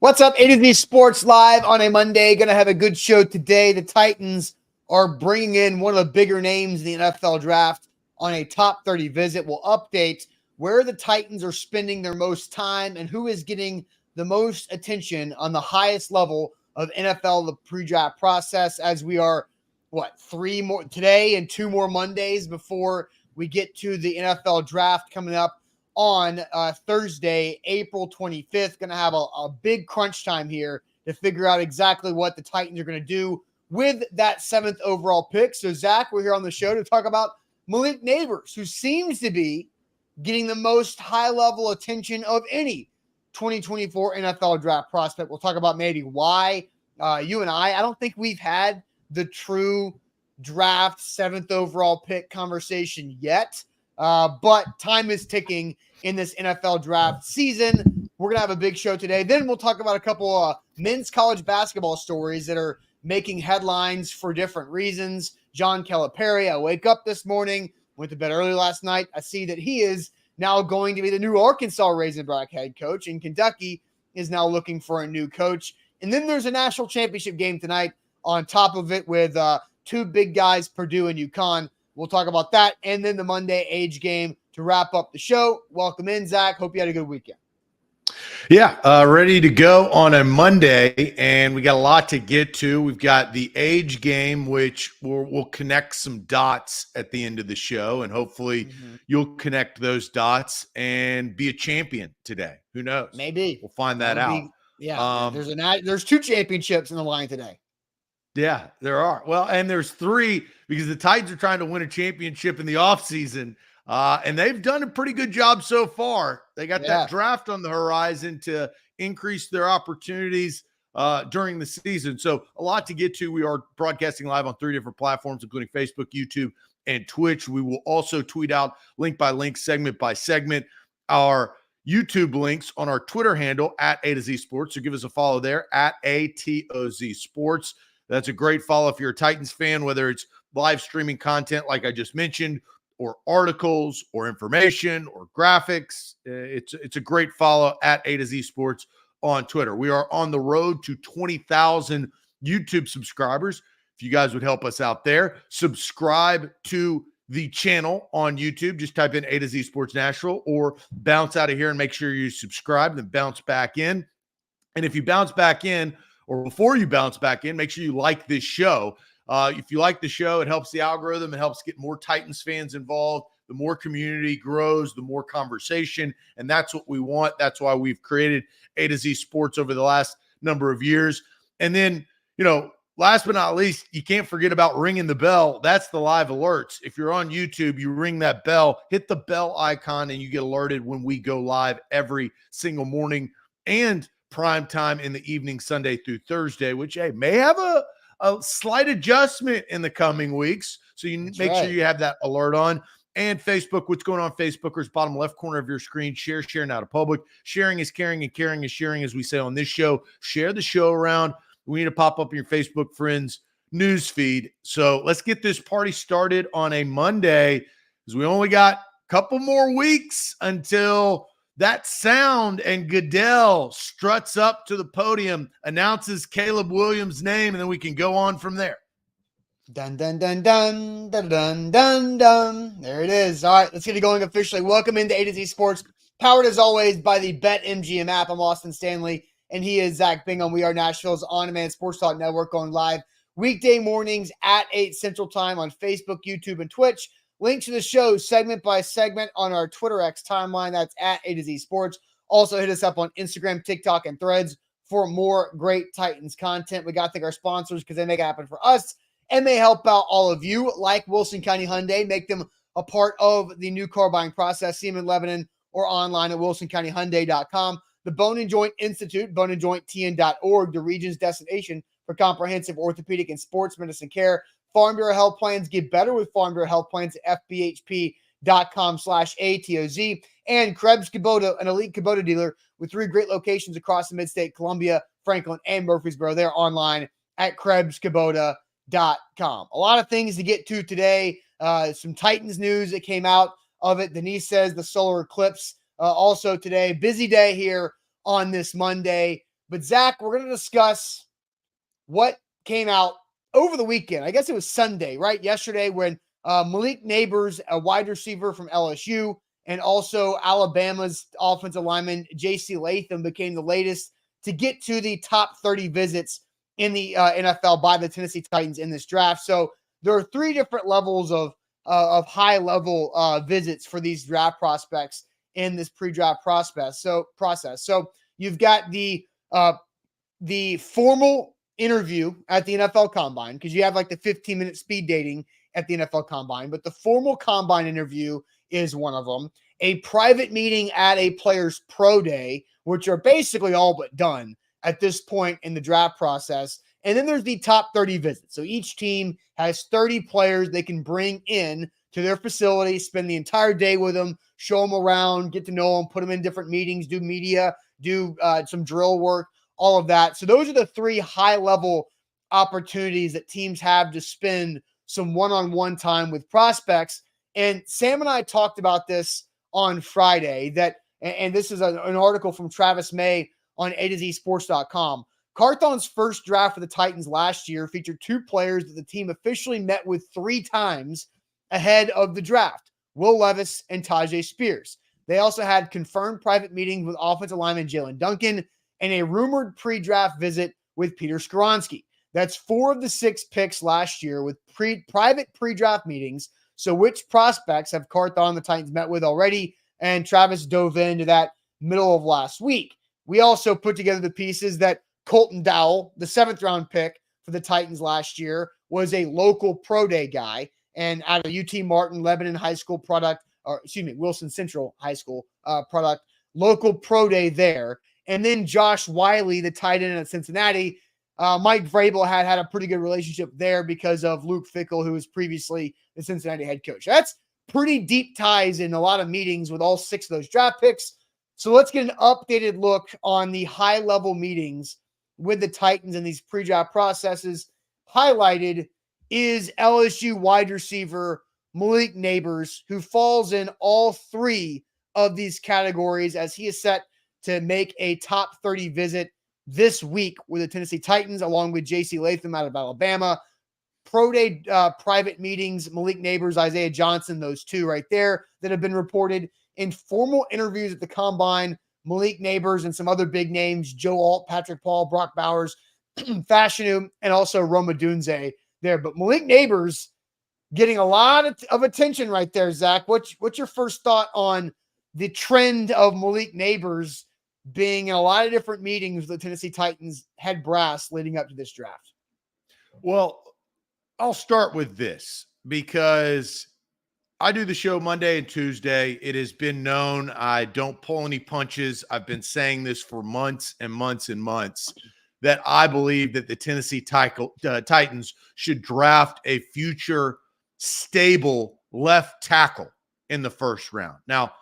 What's up? A to Z Sports Live on a Monday. Going to have a good show today. The Titans are bringing in one of the bigger names in the NFL draft on a top 30 visit. We'll update where the Titans are spending their most time and who is getting the most attention on the highest level of NFL, the pre-draft process, as we are, three more today and two more Mondays before we get to the NFL draft coming up on Thursday, April 25th. Going to have a big crunch time here to figure out exactly what the Titans are going to do with that 7th overall pick. So, Zach, we're here on the show to talk about Malik Nabers, who seems to be getting the most high-level attention of any 2024 NFL draft prospect. We'll talk about maybe why. You and I don't think we've had the true draft 7th overall pick conversation yet. But time is ticking in this NFL draft season. We're going to have a big show today. Then we'll talk about a couple men's college basketball stories that are making headlines for different reasons. John Calipari, I wake up this morning, went to bed early last night. I see that he is now going to be the new Arkansas Razorback head coach, and Kentucky is now looking for a new coach. And then there's a national championship game tonight on top of it with two big guys, Purdue and UConn. We'll talk about that, and then the Monday age game to wrap up the show. Welcome in, Zach. Hope you had a good weekend. Yeah, ready to go on a Monday, and we got a lot to get to. We've got the age game, which we'll connect some dots at the end of the show, and hopefully you'll connect those dots and be a champion today. Who knows? Maybe. We'll find that out. There's two championships in the line today. Yeah, there are. Well, and there's three because the Titans are trying to win a championship in the offseason, and they've done a pretty good job so far. They got that draft on the horizon to increase their opportunities during the season. So a lot to get to. We are broadcasting live on 3 different platforms, including Facebook, YouTube, and Twitch. We will also tweet out link by link, segment by segment, our YouTube links on our Twitter handle at A to Z Sports. So give us a follow there at ATOZ Sports. That's a great follow if you're a Titans fan, whether it's live streaming content like I just mentioned, or articles, or information, or graphics. It's a great follow at A to Z Sports on Twitter. We are on the road to 20,000 YouTube subscribers. If you guys would help us out there, subscribe to the channel on YouTube. Just type in A to Z Sports Nashville, or bounce out of here and make sure you subscribe, then bounce back in. And if you bounce back in, or before you bounce back in, make sure you like this show. If you like the show, it helps the algorithm. It helps get more Titans fans involved. The more community grows, the more conversation, and that's what we want. That's why we've created A to Z Sports over the last number of years. And then, last but not least, you can't forget about ringing the bell. That's the live alerts. If you're on YouTube, you ring that bell, hit the bell icon, and you get alerted when we go live every single morning and prime time in the evening, Sunday through Thursday, which may have a slight adjustment in the coming weeks. So you make sure you have that alert on. And Facebook, what's going on Facebookers, bottom left corner of your screen. Share now to public. Sharing is caring, and caring is sharing, as we say on this show. Share the show around. We need to pop up in your Facebook friends news feed. So let's get this party started on a Monday, because we only got a couple more weeks until that sound, and Goodell struts up to the podium, announces Caleb Williams' name, and then we can go on from there. Dun, dun, dun, dun, dun, dun, dun, dun. There it is. All right, let's get it going officially. Welcome into A to Z Sports, powered as always by the BetMGM app. I'm Austin Stanley, and he is Zach Bingham. We are Nashville's on-demand sports talk network, going live weekday mornings at 8 Central Time on Facebook, YouTube, and Twitch. Link to the show segment by segment on our Twitter X timeline. That's at A to Z Sports. Also hit us up on Instagram, TikTok, and Threads for more great Titans content. We got to thank our sponsors because they make it happen for us, and they help out all of you, like Wilson County Hyundai. Make them a part of the new car buying process. See them in Lebanon or online at wilsoncountyhyundai.com. The Bone and Joint Institute, boneandjointtn.org, the region's destination for comprehensive orthopedic and sports medicine care. Farm Bureau Health Plans get better with Farm Bureau Health Plans at fbhp.com/ATOZ. And Krebs Kubota, an elite Kubota dealer with 3 great locations across the mid-state, Columbia, Franklin, and Murfreesboro. They're online at KrebsKubota.com. A lot of things to get to today. Some Titans news that came out of it. Denise says the solar eclipse also today. Busy day here on this Monday. But Zach, we're going to discuss what came out over the weekend. I guess it was Sunday, right? Yesterday, when Malik Nabers, a wide receiver from LSU, and also Alabama's offensive lineman J.C. Latham became the latest to get to the top 30 visits in the NFL by the Tennessee Titans in this draft. So there are three different levels of high-level visits for these draft prospects in this pre-draft process. So you've got the formal interview at the NFL Combine, because you have like the 15-minute speed dating at the NFL Combine, but the formal Combine interview is one of them. A private meeting at a player's pro day, which are basically all but done at this point in the draft process. And then there's the top 30 visits. So each team has 30 players they can bring in to their facility, spend the entire day with them, show them around, get to know them, put them in different meetings, do media, do some drill work, all of that. So those are the three high-level opportunities that teams have to spend some one-on-one time with prospects. And Sam and I talked about this on Friday, and this is an article from Travis May on A2ZSports.com. Carthon's first draft for the Titans last year featured two players that the team officially met with 3 times ahead of the draft: Will Levis and Tajay Spears. They also had confirmed private meetings with offensive lineman Jalen Duncan and a rumored pre-draft visit with Peter Skoronski. That's 4 of the 6 picks last year with private pre-draft meetings. So which prospects have Carthon the Titans met with already? And Travis dove into that middle of last week. We also put together the pieces that Colton Dowell, the 7th-round pick for the Titans last year, was a local pro day guy, and out of UT Martin, Lebanon High School product, Wilson Central High School product, local pro day there. And then Josh Wiley, the tight end at Cincinnati, Mike Vrabel had a pretty good relationship there because of Luke Fickell, who was previously the Cincinnati head coach. That's pretty deep ties in a lot of meetings with all 6 of those draft picks. So let's get an updated look on the high-level meetings with the Titans in these pre-draft processes. Highlighted is LSU wide receiver Malik Nabers, who falls in all 3 of these categories, as he is set to make a top 30 visit this week with the Tennessee Titans, along with J.C. Latham out of Alabama. Pro day private meetings, Malik Nabers, Isaiah Johnson, those 2 right there that have been reported. In formal interviews at the Combine, Malik Nabers and some other big names, Joe Alt, Patrick Paul, Brock Bowers, Fashanu, and also Roma Dunze there. But Malik Nabers getting a lot of attention right there, Zach. What's your first thought on the trend of Malik Nabers being in a lot of different meetings with the Tennessee Titans head brass leading up to this draft? Well, I'll start with this because I do the show Monday and Tuesday. It has been known I don't pull any punches. I've been saying this for months and months and months, that I believe that the Tennessee Titans should draft a future stable left tackle in the first round. Now,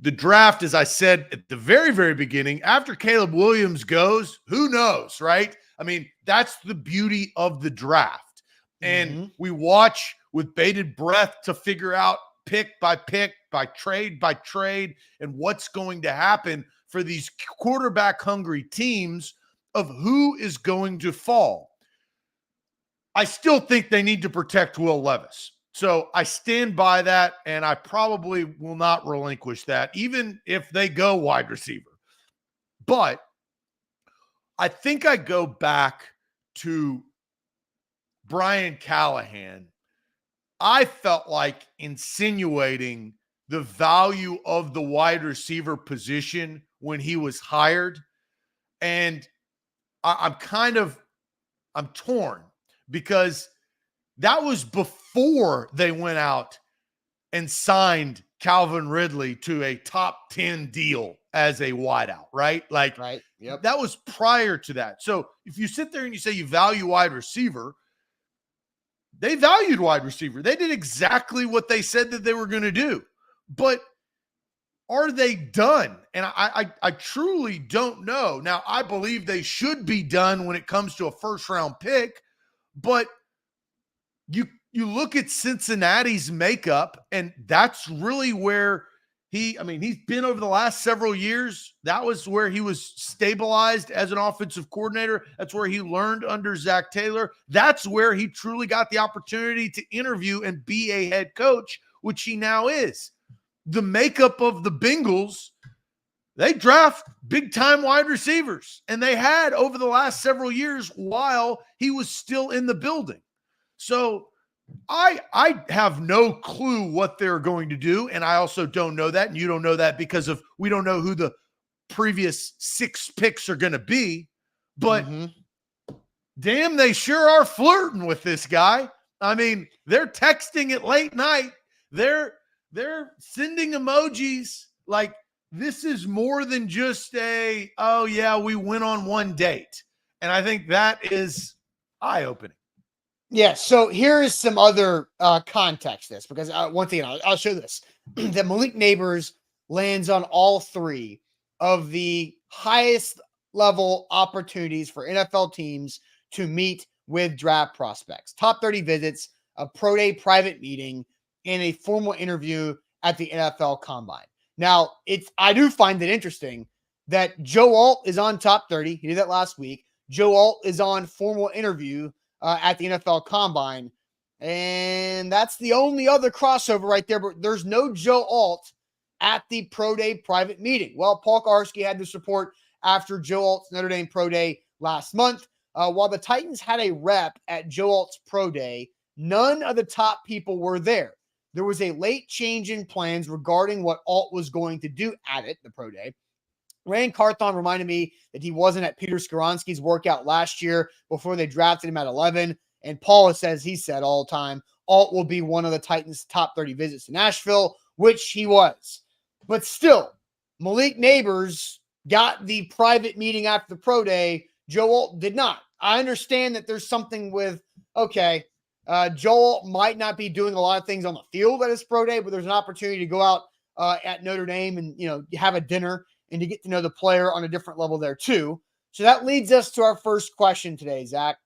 the draft, as I said at the very, very beginning, after Caleb Williams goes, who knows, right? I mean, that's the beauty of the draft. And we watch with bated breath to figure out pick, by trade, and what's going to happen for these quarterback-hungry teams of who is going to fall. I still think they need to protect Will Levis. So I stand by that, and I probably will not relinquish that, even if they go wide receiver. But I think I go back to Brian Callahan. I felt like insinuating the value of the wide receiver position when he was hired. And I'm torn because that was before they went out and signed Calvin Ridley to a top 10 deal as a wideout, right? Right. Yep. That was prior to that. So if you sit there and you say you value wide receiver, they valued wide receiver. They did exactly what they said that they were going to do. But are they done? And I truly don't know. Now, I believe they should be done when it comes to a first-round pick, but you look at Cincinnati's makeup, and that's really where He's been over the last several years. That was where he was stabilized as an offensive coordinator. That's where he learned under Zach Taylor. That's where he truly got the opportunity to interview and be a head coach, which he now is. The makeup of the Bengals, they draft big-time wide receivers, and they had over the last several years while he was still in the building. So I have no clue what they're going to do, and I also don't know that, and you don't know that because we don't know who the previous 6 picks are going to be, but damn, they sure are flirting with this guy. I mean, they're texting at late night. They're sending emojis like this is more than just oh yeah, we went on one date. And I think that is eye-opening. Yeah, so here is some other context to this, because once again, I'll show this. That Malik Nabers lands on all 3 of the highest level opportunities for NFL teams to meet with draft prospects. Top 30 visits, a pro day private meeting, and a formal interview at the NFL Combine. Now, I do find it interesting that Joe Alt is on top 30. He did that last week. Joe Alt is on formal interview at the NFL Combine. And that's the only other crossover right there. But there's no Joe Alt at the Pro Day private meeting. Well, Paul Karski had this report after Joe Alt's Notre Dame Pro Day last month. While the Titans had a rep at Joe Alt's Pro Day, none of the top people were there. There was a late change in plans regarding what Alt was going to do at it, the Pro Day. Rand Carthon reminded me that he wasn't at Peter Skoronski's workout last year before they drafted him at 11. And Paul says he said all the time, Alt will be one of the Titans' top 30 visits to Nashville, which he was. But still, Malik Nabers got the private meeting after the Pro Day. Joe Alt did not. I understand that there's something with, Joe Alt might not be doing a lot of things on the field at his Pro Day, but there's an opportunity to go out at Notre Dame and, have a dinner and to get to know the player on a different level there too. So that leads us to our first question today, Zach.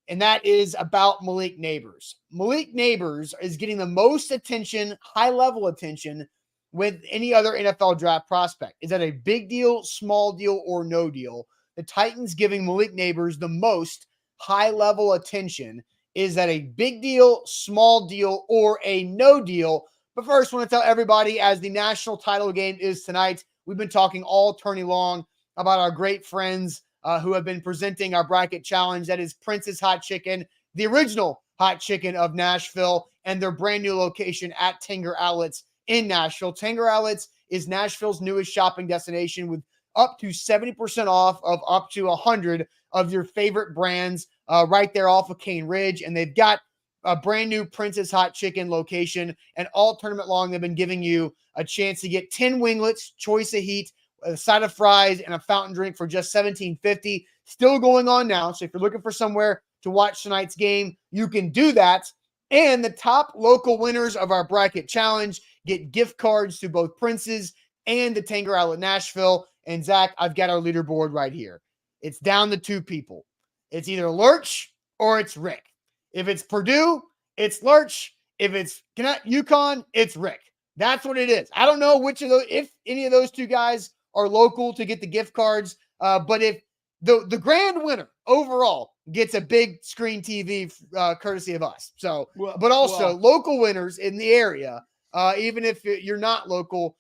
And that is about Malik Nabers. Malik Nabers is getting the most attention, high-level attention, with any other NFL draft prospect. Is that a big deal, small deal, or no deal? The Titans giving Malik Nabers the most high-level attention. Is that a big deal, small deal, or a no deal? But first, I want to tell everybody, as the national title game is tonight, we've been talking all tourney long about our great friends who have been presenting our bracket challenge. That is Prince's Hot Chicken, the original hot chicken of Nashville, and their brand new location at Tanger Outlets in Nashville. Tanger Outlets is Nashville's newest shopping destination with up to 70% off of up to 100 of your favorite brands right there off of Cane Ridge. And they've got a brand new Prince's Hot Chicken location, and all tournament long they've been giving you a chance to get 10 winglets, choice of heat, a side of fries, and a fountain drink for just $17.50. Still going on now. So if you're looking for somewhere to watch tonight's game, you can do that. And the top local winners of our bracket challenge get gift cards to both Prince's and the Tanger Outlet Nashville. And Zach, I've got our leaderboard right here. It's down to 2 people. It's either Lurch or it's Rick. If it's Purdue, it's Lurch. If it's UConn, it's Rick. That's what it is. I don't know which of those, if any of those 2 guys are local to get the gift cards. But if the grand winner overall gets a big screen TV courtesy of us. So, but also local winners in the area, even if you're not local,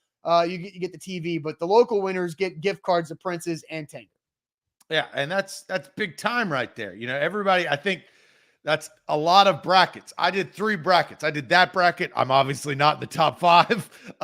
you get the TV. But the local winners get gift cards to Prince's and Tanger. Yeah, and that's big time right there. Everybody, I think that's a lot of brackets. I did 3 brackets. I did that bracket. I'm obviously not in the top 5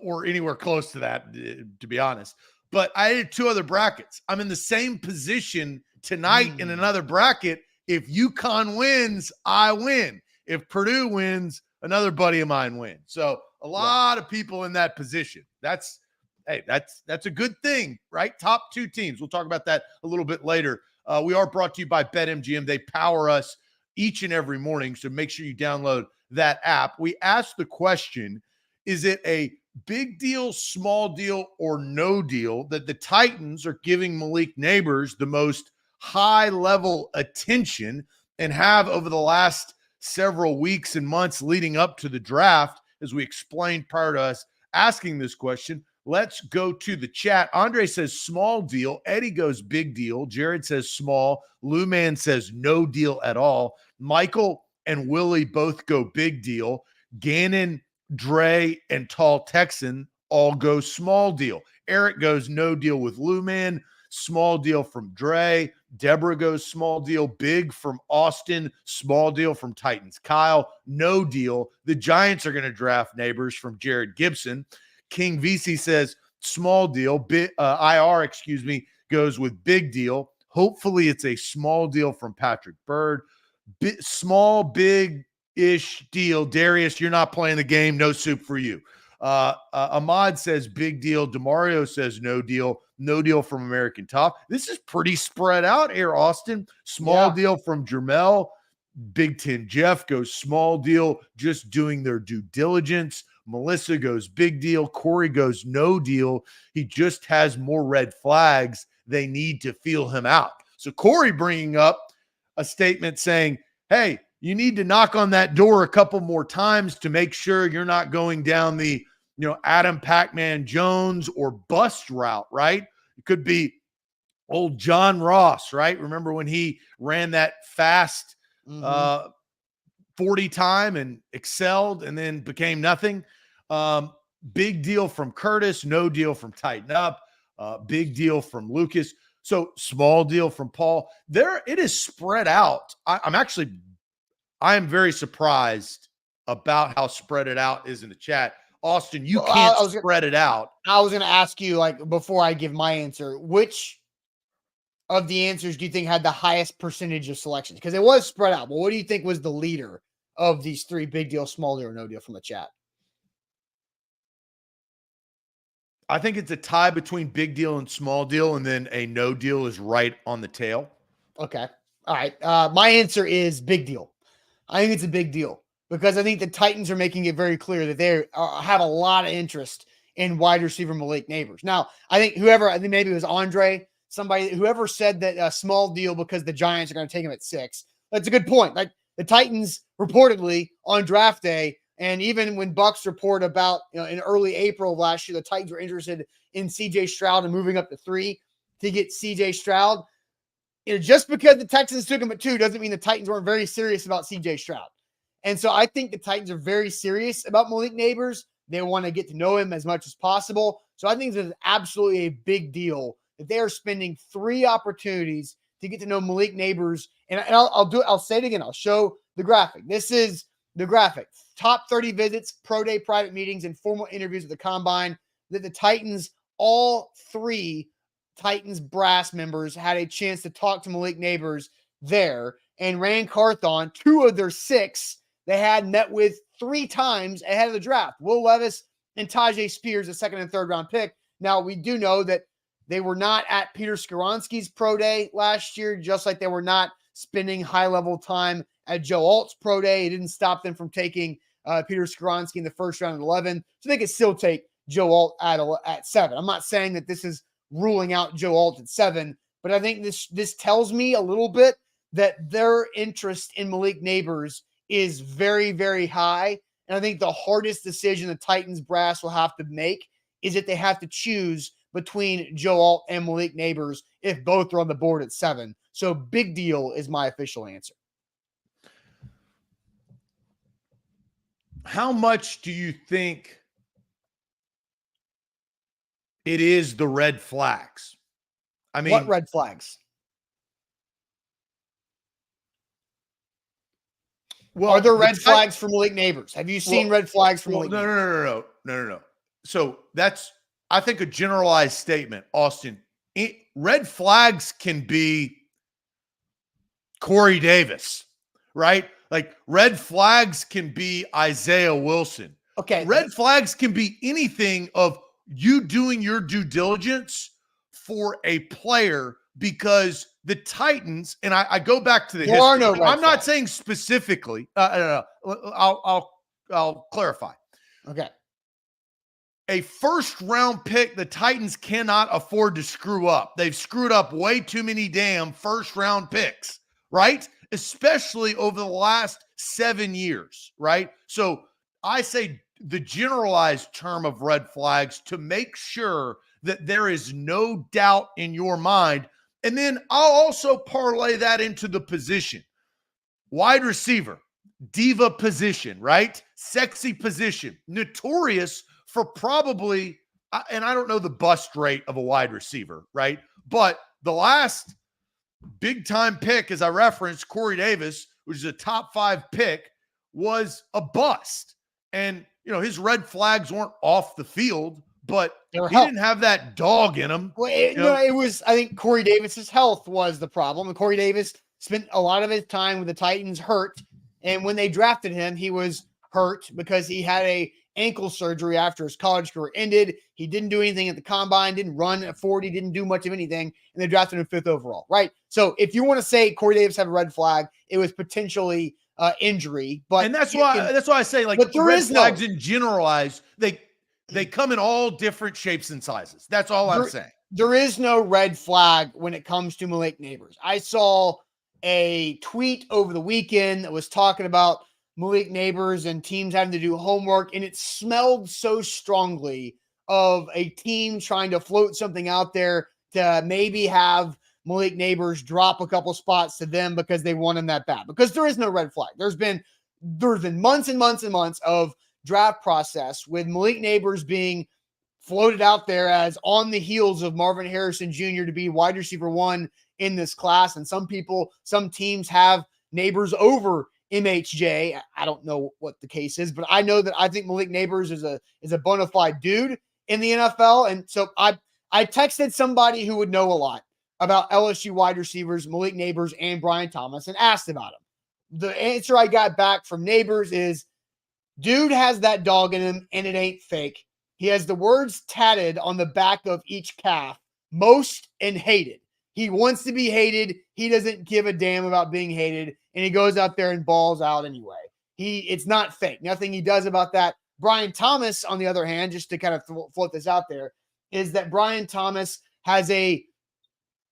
or anywhere close to that, to be honest. But I did 2 other brackets. I'm in the same position tonight in another bracket. If UConn wins, I win. If Purdue wins, another buddy of mine wins. So a lot of people in that position. That's a good thing, right? Top 2 teams. We'll talk about that a little bit later. We are brought to you by BetMGM. They power us each and every morning, so make sure you download that app. We asked the question, is it a big deal, small deal, or no deal that the Titans are giving Malik Nabers the most high-level attention and have over the last several weeks and months leading up to the draft, as we explained prior to us asking this question. Let's go to the chat. Andre says small deal. Eddie goes big deal. Jared says small. Lou Man says no deal at all. Michael and Willie both go big deal. Gannon, Dre, and Tall Texan all go small deal. Eric goes no deal with Lou Man. Small deal from Dre. Deborah goes small deal. Big from Austin. Small deal from Titans. Kyle, no deal. The Giants are going to draft Nabers from Jared Gibson. King VC says small deal. IR, goes with big deal. Hopefully it's a small deal from Patrick Bird. Small, big-ish deal. Darius, you're not playing the game. No soup for you. Ahmad says big deal. DeMario says no deal. No deal from American Top. This is pretty spread out here, Austin. Small deal from Jermel. Big Ten Jeff goes small deal, just doing their due diligence. Melissa goes big deal. Corey goes no deal. He just has more red flags. They need to feel him out. So Corey bringing up a statement saying, hey, you need to knock on that door a couple more times to make sure you're not going down the, Adam Pac-Man Jones or bust route, right? It could be old John Ross, right? Remember when he ran that fast 40 time and excelled and then became nothing? Big deal from Curtis, no deal from Tighten Up, big deal from Lucas. So small deal from Paul. There, it is spread out. I am very surprised about how spread it out is in the chat. Austin, you can't spread it out. I was going to ask you, before I give my answer, which of the answers do you think had the highest percentage of selections? Because it was spread out. But what do you think was the leader of these three: big deal, small deal, or no deal from the chat? I think it's a tie between big deal and small deal, and then a no deal is right on the tail. Okay. All right. My answer is big deal. I think it's a big deal because I think the Titans are making it very clear that they have a lot of interest in wide receiver Malik Nabers. Now, I think maybe it was Andre, whoever said that a small deal because the Giants are going to take him at 6. That's a good point. Like the Titans reportedly on draft day, and even when Bucks report about, in early April of last year, the Titans were interested in CJ Stroud and moving up to 3 to get CJ Stroud. Just because the Texans took him at 2 doesn't mean the Titans weren't very serious about CJ Stroud. And so I think the Titans are very serious about Malik Nabers. They want to get to know him as much as possible. So I think it's absolutely a big deal that they are spending 3 opportunities to get to know Malik Nabers. And I'll say it again. I'll show the graphic. This is the graphic. Top 30 visits, pro day private meetings, and formal interviews at the combine that the Titans, all 3 Titans brass members had a chance to talk to Malik Nabers there. And Rand Carthon, 2 of their 6, they had met with 3 times ahead of the draft. Will Levis and Tajay Spears, a 2nd and 3rd round pick. Now, we do know that they were not at Peter Skoronski's pro day last year, just like they were not spending high-level time at Joe Alt's pro day. It didn't stop them from taking Peter Skoronski in the 1st round at 11. So they could still take Joe Alt at 7. I'm not saying that this is ruling out Joe Alt at 7, but I think this tells me a little bit that their interest in Malik Nabers is very, very high. And I think the hardest decision the Titans brass will have to make is that they have to choose between Joe Alt and Malik Nabers if both are on the board at 7. So big deal is my official answer. How much do you think it is the red flags? I mean, what red flags? Well, are there red flags for Malik Nabers? Have you seen red flags for Malik Nabers? No. So that's, I think, a generalized statement, Austin. Red flags can be Corey Davis, right? Like red flags can be Isaiah Wilson. Okay. Red flags can be anything of you doing your due diligence for a player, because the Titans, and I go back to the history. Are no red I'm flags. not saying specifically. I'll clarify. Okay. A 1st round pick, the Titans cannot afford to screw up. They've screwed up way too many damn 1st round picks, right? Especially over the last 7 years, right? So I say the generalized term of red flags to make sure that there is no doubt in your mind. And then I'll also parlay that into the position. Wide receiver, diva position, right? Sexy position, notorious for probably, and I don't know the bust rate of a wide receiver, right? But the last big time pick, as I referenced, Corey Davis, which is a top 5 pick, was a bust. And, his red flags weren't off the field, but he didn't have that dog in him. Well, it was, I think Corey Davis's health was the problem. And Corey Davis spent a lot of his time with the Titans hurt. And when they drafted him, he was hurt because he had a ankle surgery after his college career ended. He didn't do anything at the combine, didn't run at 40, didn't do much of anything. And they drafted him 5th overall, right? So if you want to say Corey Davis had a red flag, it was potentially injury. But that's why I say, like, red flags in generalized, they come in all different shapes and sizes. That's all I'm saying. There is no red flag when it comes to Malik Nabers. I saw a tweet over the weekend that was talking about Malik Nabers and teams having to do homework, and it smelled so strongly of a team trying to float something out there to maybe have Malik Nabers drop a couple spots to them because they want him that bad. Because there is no red flag. There's been months and months and months of draft process with Malik Nabers being floated out there as on the heels of Marvin Harrison Jr. to be wide receiver 1 in this class. And some teams have Nabers over MHJ. I don't know what the case is, but I know that I think Malik Nabers is a bona fide dude in the NFL. And so I texted somebody who would know a lot about LSU wide receivers, Malik Nabers and Brian Thomas, and asked about him. The answer I got back from Nabers is, dude has that dog in him, and it ain't fake. He has the words tatted on the back of each calf, most and hated. He wants to be hated. He doesn't give a damn about being hated, and he goes out there and balls out anyway. It's not fake. Nothing he does about that. Brian Thomas, on the other hand, just to kind of float this out there, is that Brian Thomas has a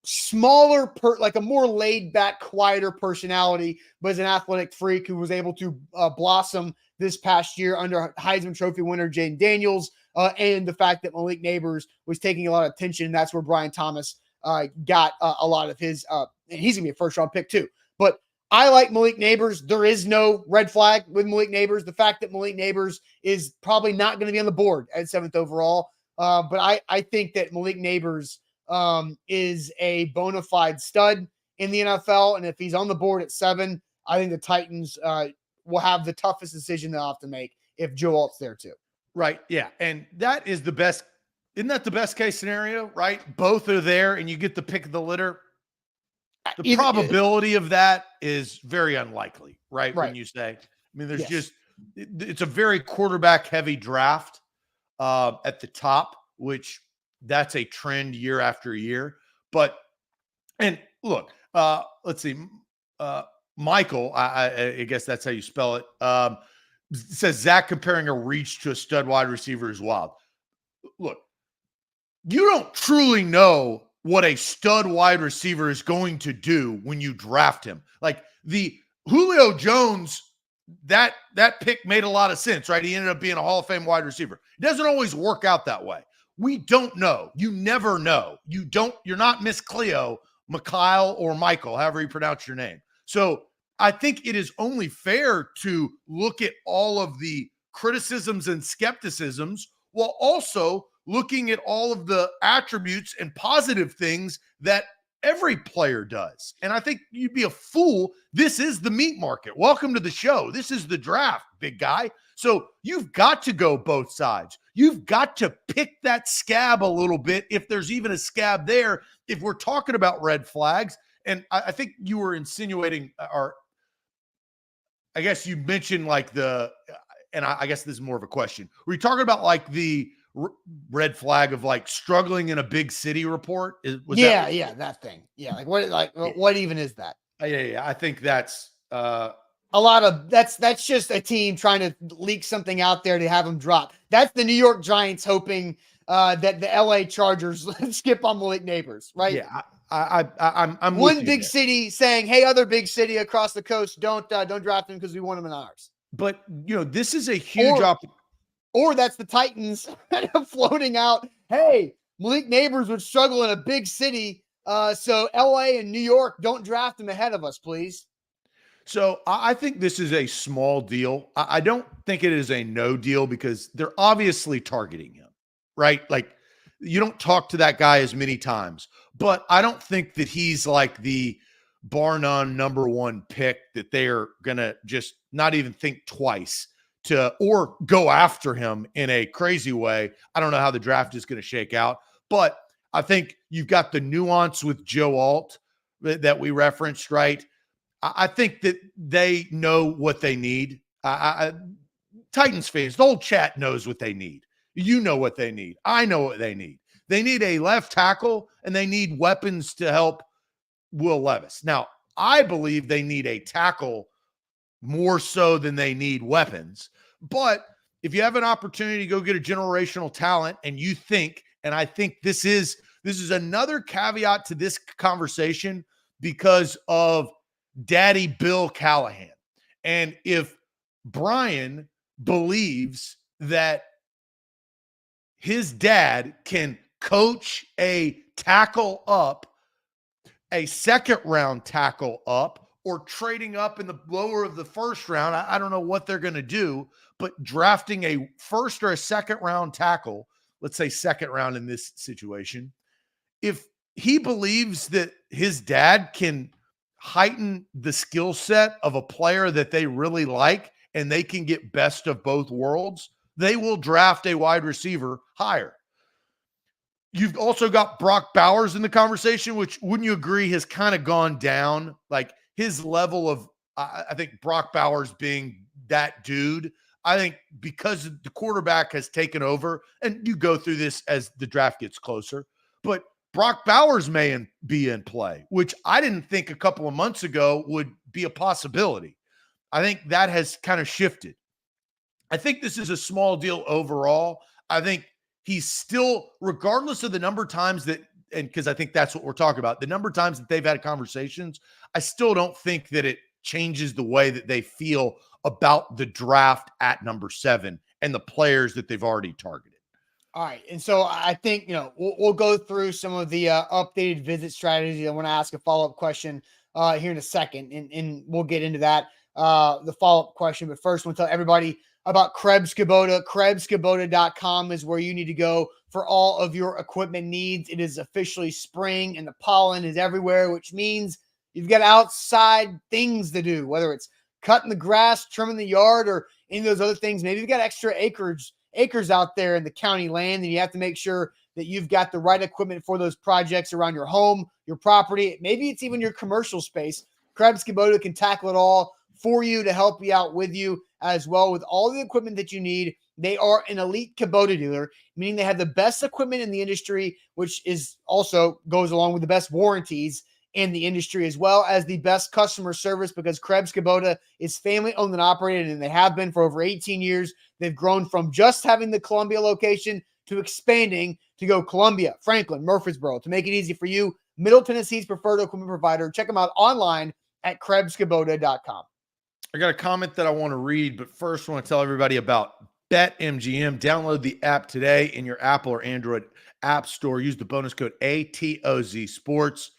smaller, like a more laid back, quieter personality, but is an athletic freak who was able to blossom this past year under Heisman Trophy winner Jaden Daniels, and the fact that Malik Nabers was taking a lot of attention. That's where Brian Thomas got a lot of his, and he's gonna be a 1st-round pick too. But I like Malik Nabers. There is no red flag with Malik Nabers. The fact that Malik Nabers is probably not going to be on the board at 7th overall, but I think that Malik Nabers is a bona fide stud in the NFL. And if he's on the board at 7, I think the Titans will have the toughest decision they'll have to make if Joe Alt's there too. Right. Yeah. And that is the best. Isn't that the best case scenario, right? Both are there and you get the pick of the litter. The probability of that is very unlikely, right? When you say, I mean, there's it's a very quarterback heavy draft at the top, which that's a trend year after year. But, and look, let's see, Michael, I guess that's how you spell it, says Zach comparing a reach to a stud wide receiver is wild. Look, you don't truly know what a stud wide receiver is going to do when you draft him. Like the Julio Jones, that pick made a lot of sense, right? He ended up being a Hall of Fame wide receiver. It doesn't always work out that way. We don't know. You never know. You're not Miss Cleo, Mikhail, or Michael, however you pronounce your name. So I think it is only fair to look at all of the criticisms and skepticisms while also looking at all of the attributes and positive things that every player does. And I think you'd be a fool. This is the meat market. Welcome to the show. This is the draft, big guy. So you've got to go both sides. You've got to pick that scab a little bit, if there's even a scab there, if we're talking about red flags. And I think you were insinuating, or I guess you mentioned like and I guess this is more of a question. Were you talking about like the red flag of like struggling in a big city report? That thing. Yeah. What even is that? Yeah. I think that's a lot of that's just a team trying to leak something out there to have them drop. That's the New York Giants hoping that the LA Chargers skip on Malik Nabers, right? Yeah. I'm one big city saying, hey, other big city across the coast, don't draft him because we want him in ours. But this is a huge opportunity. Or that's the Titans kind of floating out, hey, Malik Nabers would struggle in a big city, so LA and New York, don't draft him ahead of us, please. So I think this is a small deal. I don't think it is a no deal because they're obviously targeting him, right? Like, you don't talk to that guy as many times, but I don't think that he's like the bar none number one pick that they're going to just not even think twice to or go after him in a crazy way. I don't know how the draft is going to shake out, but I think you've got the nuance with Joe Alt that we referenced, right? I think that they know what they need. Titans fans, the whole chat knows what they need. You know what they need. I know what they need. They need a left tackle, and they need weapons to help Will Levis. Now, I believe they need a tackle more so than they need weapons. But if you have an opportunity to go get a generational talent and you think, and I think this is another caveat to this conversation because of Daddy Bill Callahan. And if Brian believes that his dad can coach a tackle up, a second round tackle up, or trading up in the lower of the first round, I don't know what they're going to do, but drafting a first or a second round tackle, let's say second round in this situation, if he believes that his dad can heighten the skill set of a player that they really like and they can get best of both worlds, they will draft a wide receiver higher. You've also got Brock Bowers in the conversation, which, wouldn't you agree, has kind of gone down? Like, his level of, I think Brock Bowers being that dude, I think because the quarterback has taken over, and you go through this as the draft gets closer, but Brock Bowers may be in play, which I didn't think a couple of months ago would be a possibility. I think that has kind of shifted. I think this is a small deal overall. I think he's still, regardless of the number of times that, and because I think that's what we're talking about, the number of times that they've had conversations, I still don't think that it changes the way that they feel about the draft at number 7 and the players that they've already targeted. All right. And so I think, we'll go through some of the updated visit strategy. I want to ask a follow-up question here in a second, and we'll get into that, the follow-up question. But first, I want to tell everybody about Krebs Kubota. KrebsKubota.com is where you need to go for all of your equipment needs. It is officially spring, and the pollen is everywhere, which means you've got outside things to do, whether it's cutting the grass, trimming the yard, or any of those other things. Maybe you've got extra acres out there in the county land, and you have to make sure that you've got the right equipment for those projects around your home, your property. Maybe it's even your commercial space. Krebs Kubota can tackle it all for you to help you out with you as well with all the equipment that you need. They are an elite Kubota dealer, meaning they have the best equipment in the industry, which is also goes along with the best warranties in the industry, as well as the best customer service, because Krebs Kubota is family owned and operated, and they have been for over 18 years. They've grown from just having the Columbia location to expanding to go Columbia, Franklin, Murfreesboro. To make it easy for you, Middle Tennessee's preferred equipment provider. Check them out online at KrebsKubota.com. I got a comment that I want to read, but first I want to tell everybody about BetMGM. Download the app today in your Apple or Android app store. Use the bonus code ATOZ Sports.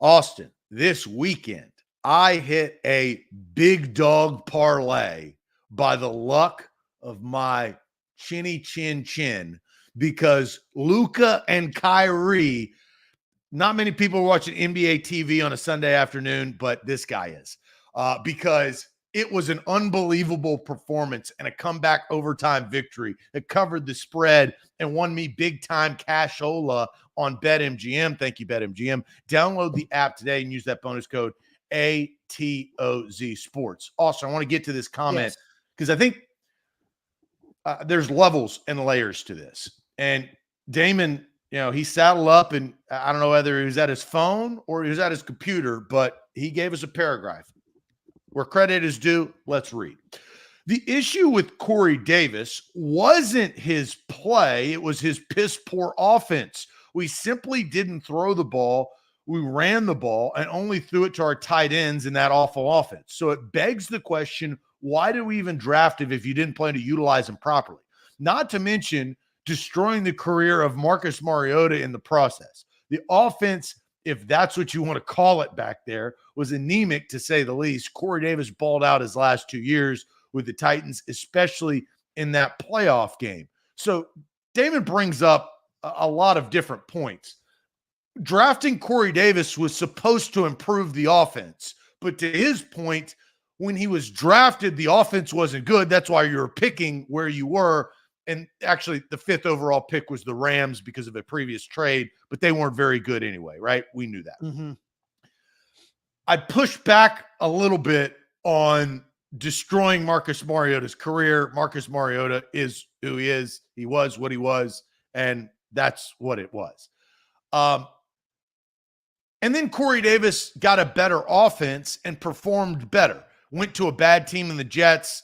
Austin, this weekend, I hit a big dog parlay by the luck of my chinny chin chin, because Luka and Kyrie, not many people are watching NBA TV on a Sunday afternoon, but this guy is, because it was an unbelievable performance and a comeback overtime victory that covered the spread and won me big time cashola on BetMGM. Thank you, BetMGM. Download the app today and use that bonus code ATOZ Sports. Also, I want to get to this comment because I think there's levels and layers to this. And Damon, he saddled up, and I don't know whether he was at his phone or he was at his computer, but he gave us a paragraph. Where credit is due, let's read. The issue with Corey Davis wasn't his play. It was his piss poor offense. We simply didn't throw the ball. We ran the ball and only threw it to our tight ends in that awful offense. So it begs the question, why did we even draft him if you didn't plan to utilize him properly? not to mention destroying the career of Marcus Mariota in the process. The offense, if that's what you want to call it back there, was anemic to say the least. Corey Davis balled out his last 2 years with the Titans, especially in that playoff game. So Damon brings up a lot of different points. Drafting Corey Davis was supposed to improve the offense, but to his point, when he was drafted, the offense wasn't good. That's why you were picking where you were. And actually, the 5th overall pick was the Rams because of a previous trade, but they weren't very good anyway, right? We knew that. Mm-hmm. I'd push back a little bit on destroying Marcus Mariota's career. Marcus Mariota is who he is. He was what he was, and that's what it was. And then Corey Davis got a better offense and performed better. Went to a bad team in the Jets,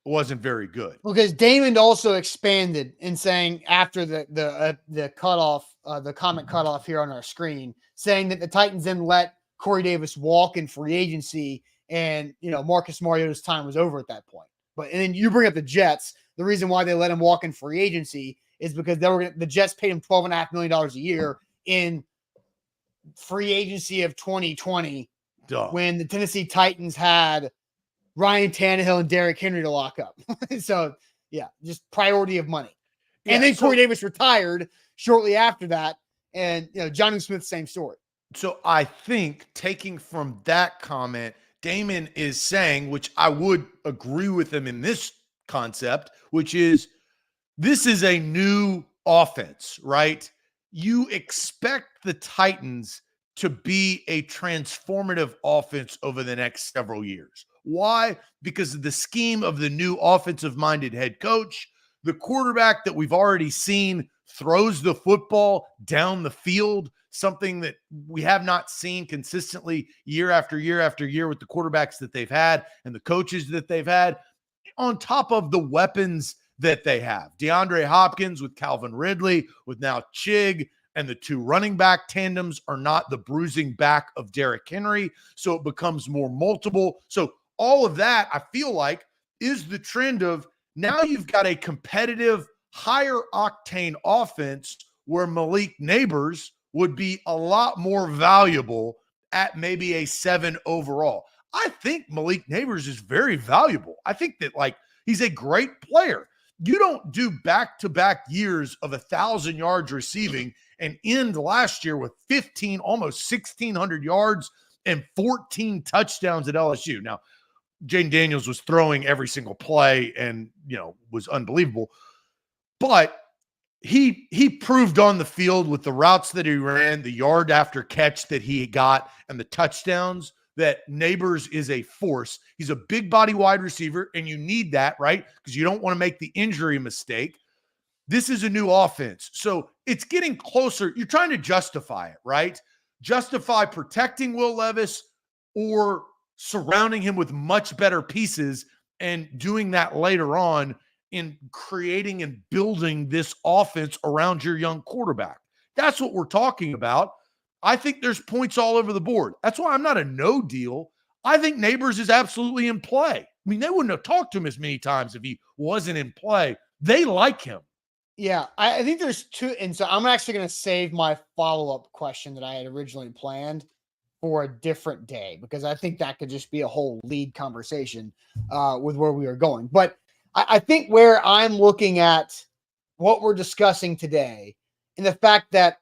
wasn't very good. Because Damon also expanded in saying after the cutoff, the comment cutoff here on our screen, saying that the Titans then let Corey Davis walk in free agency, and Marcus Mariota's time was over at that point. And then you bring up the Jets. The reason why they let him walk in free agency is because the Jets paid him $12.5 million a year in free agency of 2020 when the Tennessee Titans had Ryan Tannehill and Derrick Henry to lock up. So, yeah, just priority of money. Yeah, and then Corey Davis retired shortly after that. And, Jonnu Smith, same story. So I think taking from that comment, Damon is saying, which I would agree with him in this concept, which is this is a new offense, right? You expect the Titans to be a transformative offense over the next several years. Why? Because of the scheme of the new offensive-minded head coach. The quarterback that we've already seen throws the football down the field, something that we have not seen consistently year after year after year with the quarterbacks that they've had and the coaches that they've had, on top of the weapons that they have. DeAndre Hopkins with Calvin Ridley, with now Chig, and the 2 running back tandems are not the bruising back of Derrick Henry, so it becomes more multiple. So all of that, I feel like, is the trend of now you've got a competitive, higher octane offense where Malik Nabers would be a lot more valuable at maybe a 7 overall. I think Malik Nabers is very valuable. I think that he's a great player. You don't do back-to-back years of 1,000 yards receiving and end last year with 15, almost 1,600 yards and 14 touchdowns at LSU. Now, Jaden Daniels was throwing every single play and, was unbelievable. But he proved on the field with the routes that he ran, the yard after catch that he got, and the touchdowns that Nabers is a force. He's a big body wide receiver, and you need that, right? Because you don't want to make the injury mistake. This is a new offense. So it's getting closer. You're trying to justify it, right? Justify protecting Will Levis or surrounding him with much better pieces and doing that later on in creating and building this offense around your young quarterback. That's what we're talking about. I think there's points all over the board. That's why I'm not a no deal. I think Nabers is absolutely in play. I mean, they wouldn't have talked to him as many times if he wasn't in play. They like him. Yeah, I think there's 2. And so I'm actually going to save my follow-up question that I had originally planned for a different day, because I think that could just be a whole lead conversation with where we are going. But I think where I'm looking at what we're discussing today and the fact that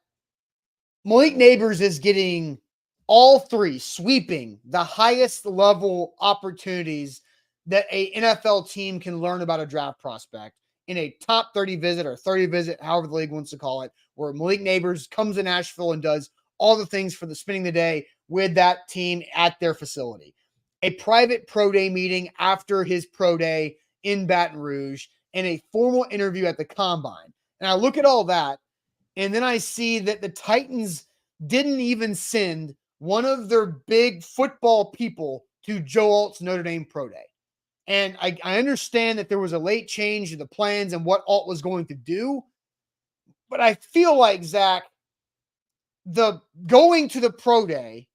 Malik Nabers is getting all 3, sweeping the highest level opportunities that a NFL team can learn about a draft prospect in a top 30 visit or 30 visit, however the league wants to call it, where Malik Nabers comes to Nashville and does all the things for the spending the day with that team at their facility. A private pro day meeting after his pro day in Baton Rouge, and a formal interview at the Combine. And I look at all that, and then I see that the Titans didn't even send one of their big football people to Joe Alt's Notre Dame pro day. And I understand that there was a late change in the plans and what Alt was going to do, but I feel like, Zach, the going to the pro day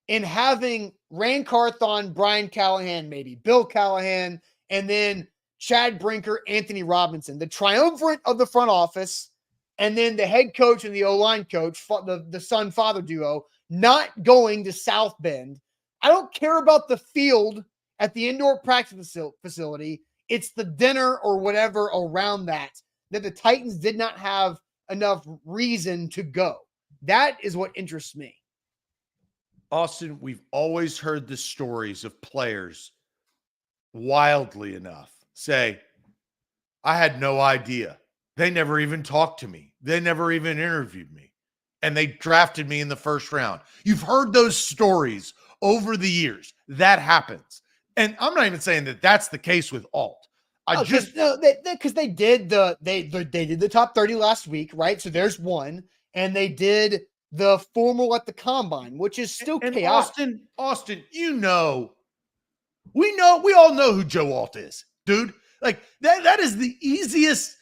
and having Ran Carthon, Brian Callahan, maybe Bill Callahan, and then Chad Brinker, Anthony Robinson, the triumvirate of the front office, and then the head coach and the O-line coach, the son-father duo, not going to South Bend. I don't care about the field at the indoor practice facility. It's the dinner or whatever around that the Titans did not have enough reason to go. That is what interests me. Austin, we've always heard the stories of players, wildly enough, say, I had no idea. They never even talked to me. They never even interviewed me. And they drafted me in the first round. You've heard those stories over the years. That happens. And I'm not even saying that that's the case with Alt. Because they did the top 30 last week, right? So there's one. And they did the formal at the combine, which is still chaotic. Austin, we all know who Joe Alt is, dude. Like that is the easiest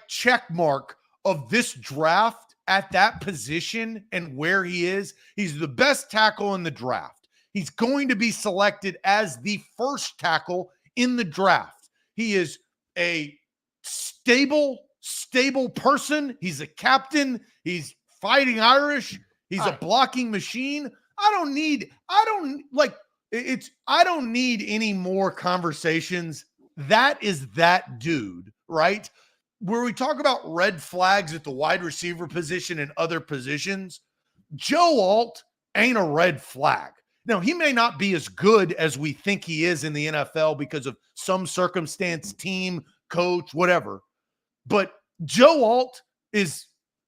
check mark of this draft at that position and where he is. He's the best tackle in the draft. He's going to be selected as the first tackle in the draft. He is a stable person. He's a captain. He's fighting Irish. He's a blocking machine. I don't need any more conversations. That is that dude, right? Where we talk about red flags at the wide receiver position and other positions, Joe Alt ain't a red flag. Now, he may not be as good as we think he is in the NFL because of some circumstance, team, coach, whatever. But Joe Alt is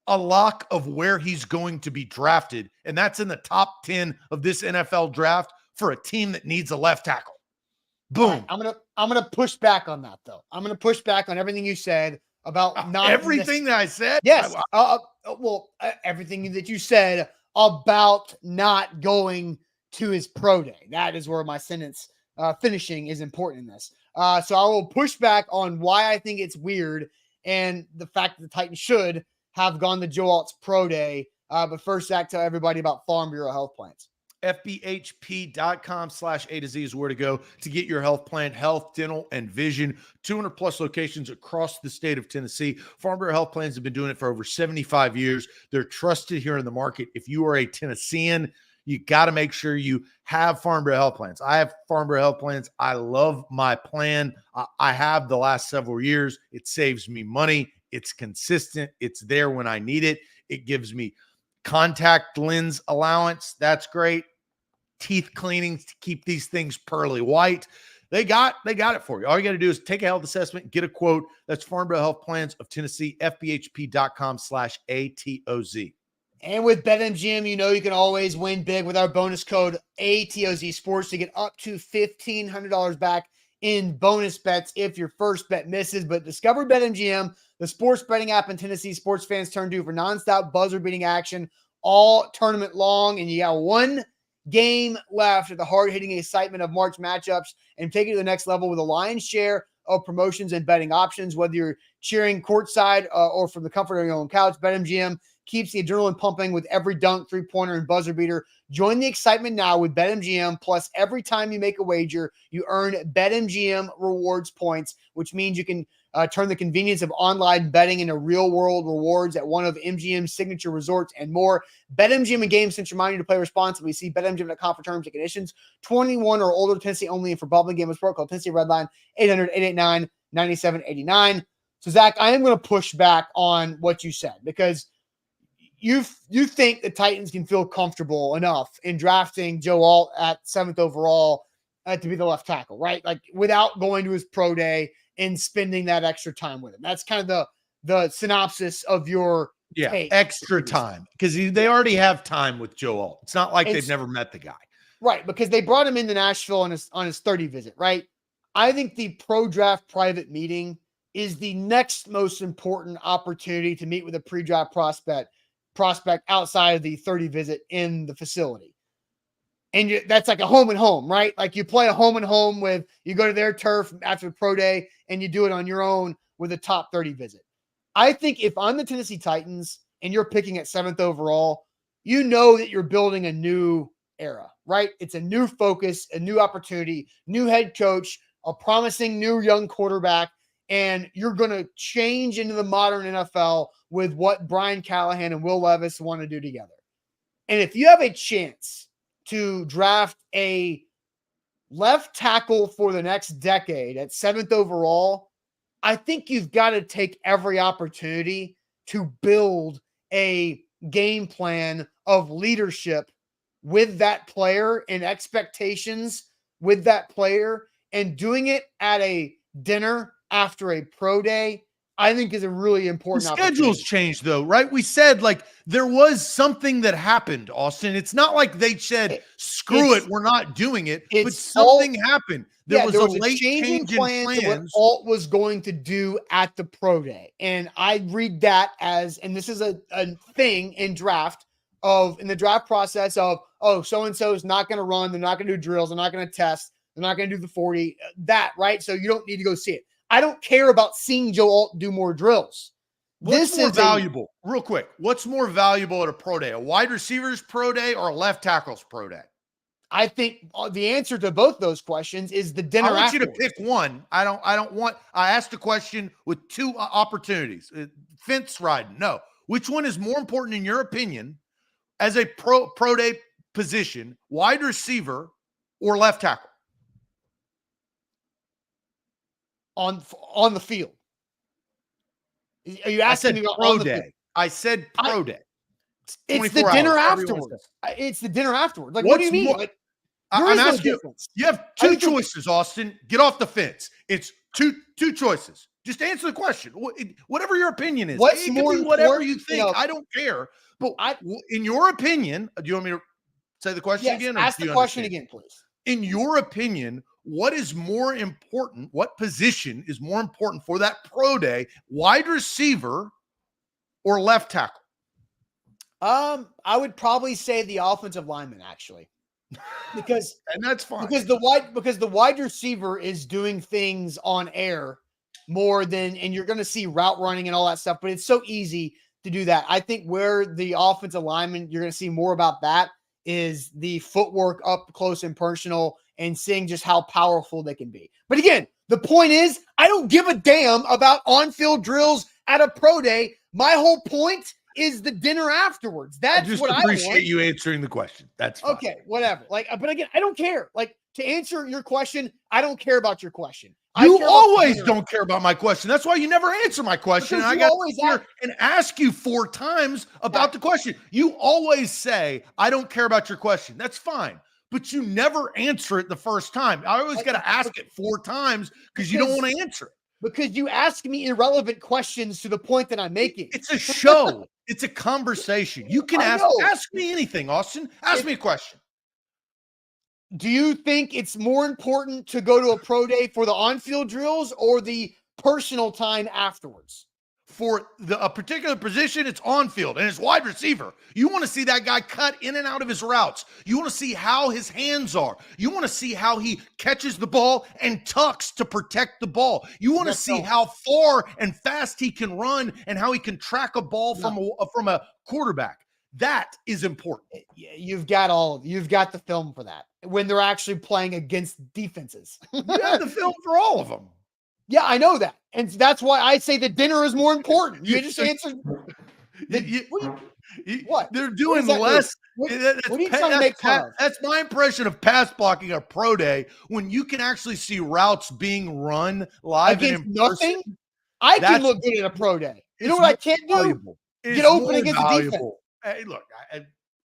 a lock of where he's going to be drafted, and that's in the top 10 of this NFL draft for a team that needs a left tackle. Boom. Right, I'm gonna push back on that, though. I'm gonna push back on everything you said about not everything that I said. Yes. Everything that you said about not going to his pro day. That is where my sentence finishing is important in this. So I will push back on why I think it's weird and the fact that the Titans should have gone to Joe Alt's pro day. But first, Zach, tell everybody about Farm Bureau health plans. FBHP.com/A to Z is where to go to get your health plan, health, dental, and vision. 200 plus locations across the state of Tennessee. Farm Bureau Health Plans have been doing it for over 75 years. They're trusted here in the market. If you are a Tennessean, you got to make sure you have Farm Bureau Health Plans. I have Farm Bureau Health Plans. I love my plan. I have the last several years. It saves me money. It's consistent. It's there when I need it. It gives me contact lens allowance. That's great. Teeth cleanings to keep these things pearly white. They got it for you. All you got to do is take a health assessment, get a quote. That's Farm Bureau Health Plans of Tennessee, FBHP.com/ATOZ. And with BetMGM, you can always win big with our bonus code ATOZ Sports to get up to $1,500 back in bonus bets if your first bet misses. But discover BetMGM, the sports betting app in Tennessee sports fans turn to for nonstop buzzer-beating action all tournament long. And you got one game left of the hard-hitting excitement of March matchups and take it to the next level with a lion's share of promotions and betting options. Whether you're cheering courtside or from the comfort of your own couch, BetMGM keeps the adrenaline pumping with every dunk, three-pointer, and buzzer beater. Join the excitement now with BetMGM. Plus, every time you make a wager, you earn BetMGM rewards points, which means you can turn the convenience of online betting into real-world rewards at one of MGM's signature resorts and more. BetMGM and GameSense remind you to play responsibly. See BetMGM.com for terms and conditions. 21 or older, Tennessee only, and for bubbling game of sport, call Tennessee Redline 800-889-9789. So, Zach, I am going to push back on what you said because you think the Titans can feel comfortable enough in drafting Joe Alt at 7th overall to be the left tackle, right? Like without going to his pro day and spending that extra time with him. That's kind of the synopsis of your take. Extra time because they already have time with Joe Alt. It's not like they've never met the guy. Right, because they brought him into Nashville on his 30 visit, right? I think the pro draft private meeting is the next most important opportunity to meet with a pre-draft prospect outside of the 30 visit in the facility. And that's like a home and home, right? Like you play a home and home you go to their turf after the pro day and you do it on your own with a top 30 visit. I think if I'm the Tennessee Titans and you're picking at 7th overall, you know that you're building a new era, right? It's a new focus, a new opportunity, new head coach, a promising new young quarterback and you're going to change into the modern NFL with what Brian Callahan and Will Levis want to do together. And if you have a chance to draft a left tackle for the next decade at 7th overall, I think you've got to take every opportunity to build a game plan of leadership with that player and expectations with that player, and doing it at a dinner after a pro day, I think is a really important opportunity. Schedules changed though, right? We said like there was something that happened, Austin. It's not like they said, screw it, we're not doing it, but something happened. There was a late change in plans. What Alt was going to do at the pro day. And I read that as, and this is a thing in the draft process of, oh, so-and-so is not going to run. They're not going to do drills. They're not going to test. They're not going to do the 40, right? So you don't need to go see it. I don't care about seeing Joe Alt do more drills. What's more valuable? Real quick, what's more valuable at a pro day? A wide receiver's pro day or a left tackle's pro day? I think the answer to both those questions is the dinner. I want you to pick one. I asked the question with two opportunities. Fence riding. No. Which one is more important in your opinion as a pro day position, wide receiver or left tackle? On the field. Are you asking me about pro day? I said pro day. It's the dinner afterwards. It's the dinner afterwards. Like, what do you mean? I'm asking you. You have two choices, Austin. Get off the fence. It's two choices. Just answer the question. Whatever your opinion is. What's more important? Whatever you think. I don't care. But in your opinion, do you want me to say the question again? Ask the question again, please. In your opinion, what is more important? What position is more important for that pro day? Wide receiver or left tackle? I would probably say the offensive lineman, actually, because and that's fine because the wide receiver is doing things on air more than, and you're going to see route running and all that stuff. But it's so easy to do that. I think where the offensive lineman, you're going to see more about that is the footwork up close and personal, and seeing just how powerful they can be. But again, the point is, I don't give a damn about on-field drills at a pro day. My whole point is the dinner afterwards. That's what I want. I appreciate you answering the question. That's fine. Okay, whatever. Like, but again, I don't care. Like, to answer your question, I don't care about your question. You always don't care about my question. That's why you never answer my question. And I got here and ask you 4 times about the question. You always say, I don't care about your question. That's fine. But you never answer it the first time. I always got to ask it 4 times because you don't want to answer it. Because you ask me irrelevant questions to the point that I'm making. It's a show. It's a conversation. You can ask me anything, Austin. Ask me a question. Do you think it's more important to go to a pro day for the on-field drills or the personal time afterwards? For a particular position, it's on field and it's wide receiver. You want to see that guy cut in and out of his routes. You want to see how his hands are. You want to see how he catches the ball and tucks to protect the ball. You want to see how far and fast he can run and how he can track a ball from a quarterback. That is important. You've got you've got the film for that when they're actually playing against defenses. You have the film for all of them. Yeah, I know that. And that's why I say the dinner is more important. You just answered. What? They're doing less. What are you trying to make fun of? That's my impression of pass blocking a pro day when you can actually see routes being run live against nothing. I can look good at a pro day. You know what I can't do? Get open against the defense. Hey, look,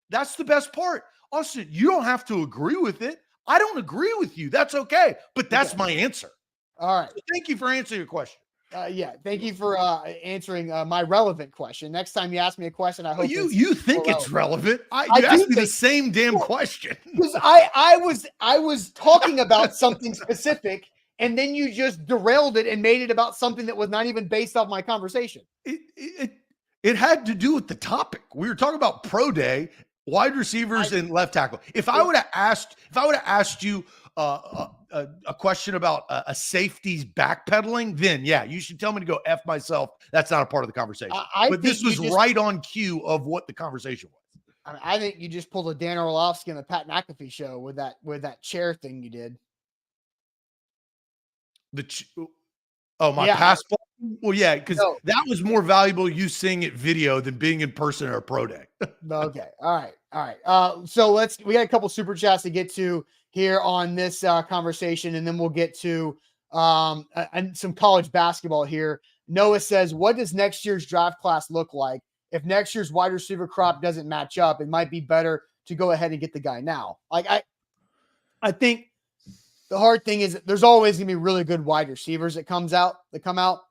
that's the best part. Austin, you don't have to agree with it. I don't agree with you. That's okay. But that's my answer. All right. So thank you for answering your question. Yeah. Thank you for answering my relevant question. Next time you ask me a question, I hope you think it's relevant. You asked me the same damn question. Because I was talking about something specific, and then you just derailed it and made it about something that was not even based off my conversation. It had to do with the topic. We were talking about pro day, wide receivers, and left tackle. If I would have asked you a question about a safety's backpedaling, then yeah, you should tell me to go F myself. That's not a part of the conversation. But this was right on cue of what the conversation was. I think you just pulled a Dan Orlovsky on the Pat McAfee show with that chair thing you did. Oh, my pass play? Well, yeah, because No. that was more valuable you seeing it video than being in person or a pro day. Okay. All right. So we got a couple super chats to get to here on this conversation, and then we'll get to and some college basketball here. Noah says, what does next year's draft class look like? If next year's wide receiver crop doesn't match up, it might be better to go ahead and get the guy now. Like I think the hard thing is there's always gonna be really good wide receivers that come out.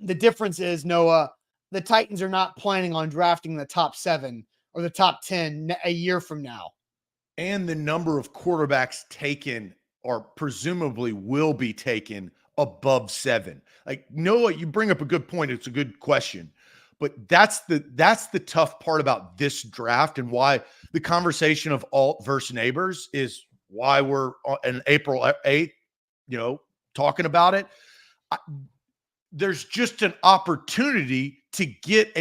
The difference is, Noah, the Titans are not planning on drafting the top 7 or the top 10 a year from now. And the number of quarterbacks taken or presumably will be taken above 7. Like, Noah, you bring up a good point. It's a good question. But that's the tough part about this draft, and why the conversation of Alt versus Nabers is why we're on April 8th, talking about it. There's just an opportunity to get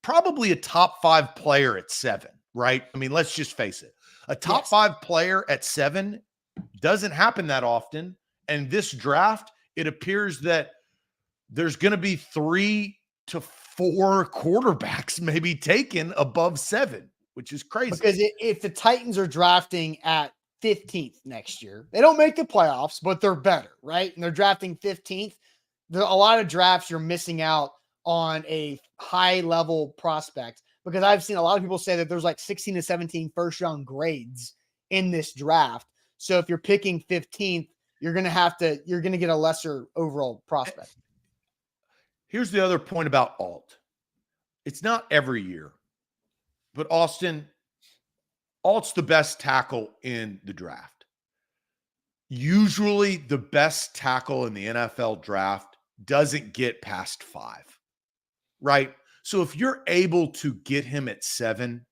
probably a top 5 player at 7, right? I mean, let's just face it. A top 5 player at 7 doesn't happen that often. And this draft, it appears that there's going to be 3 to 4 quarterbacks maybe taken above 7, which is crazy. Because if the Titans are drafting at 15th next year, they don't make the playoffs, but they're better, right? And they're drafting 15th. There are a lot of drafts you're missing out on a high level prospect, because I've seen a lot of people say that there's like 16 to 17 first round grades in this draft. So if you're picking 15th, you're going to get a lesser overall prospect. Here's the other point about Alt. It's not every year, but Austin, Alt's the best tackle in the draft. Usually the best tackle in the NFL draft doesn't get past 5, right? So if you're able to get him at 7,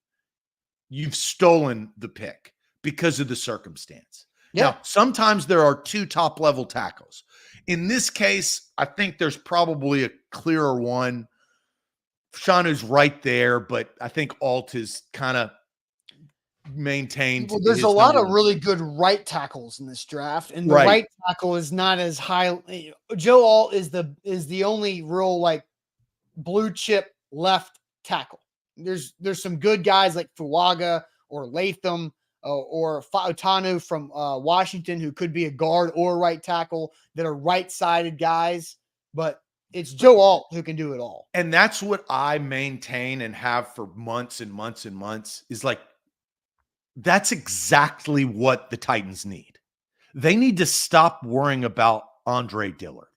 you've stolen the pick because of the circumstance. Yeah. Now, sometimes there are 2 top level tackles. In this case, I think there's probably a clearer one. Shanu's right there, but I think Alt is kind of maintained. Well, there's a lot of really good right tackles in this draft, and the right tackle is not as high. Joe Alt is the only real like blue chip left tackle. There's some good guys like Fuaga or Latham or Fautanu from Washington, who could be a guard or a right tackle, that are right-sided guys, but it's Joe Alt who can do it all. And that's what I maintain and have for months and months and months, is like, that's exactly what the Titans need. They need to stop worrying about Andre Dillard.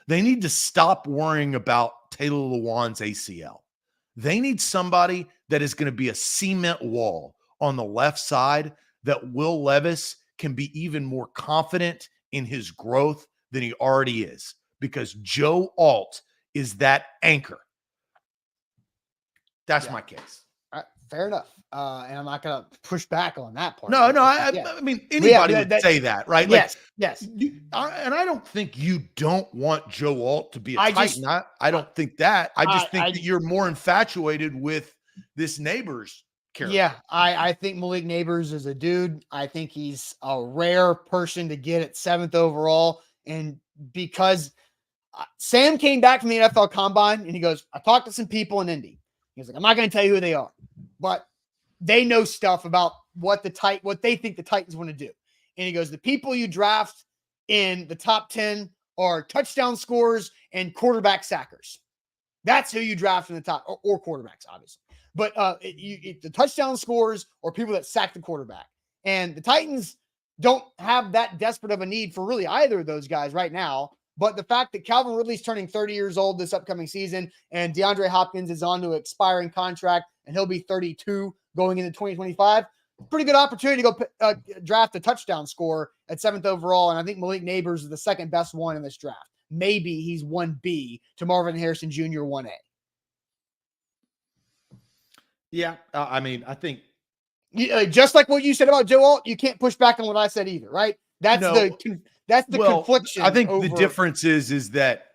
They need to stop worrying about Taylor Lewan's ACL. They need somebody that is going to be a cement wall on the left side, that Will Levis can be even more confident in his growth than he already is, because Joe Alt is that anchor. That's my case. Fair enough. And I'm not going to push back on that part. No, I mean, anybody would say that, right? Yes, and I don't think you don't want Joe Alt to be a Titan. I don't think that. I just think that you're more infatuated with this Nabers character. Yeah, I think Malik Nabers is a dude. I think he's a rare person to get at 7th overall. And because Sam came back from the NFL Combine and he goes, I talked to some people in Indy. He's like, I'm not going to tell you who they are, but they know stuff about what they think the Titans want to do. And he goes, the people you draft in the top 10 are touchdown scorers and quarterback sackers. That's who you draft in the top, or quarterbacks, obviously. But the touchdown scorers or people that sack the quarterback. And the Titans don't have that desperate of a need for really either of those guys right now. But the fact that Calvin Ridley's turning 30 years old this upcoming season, and DeAndre Hopkins is on to an expiring contract, and he'll be 32 going into 2025, pretty good opportunity to go draft a touchdown scorer at 7th overall. And I think Malik Nabers is the second best one in this draft. Maybe he's 1B to Marvin Harrison Jr. 1A. Yeah, I mean, I think just like what you said about Joe Alt, you can't push back on what I said either, right? That's the confliction. I think the difference is that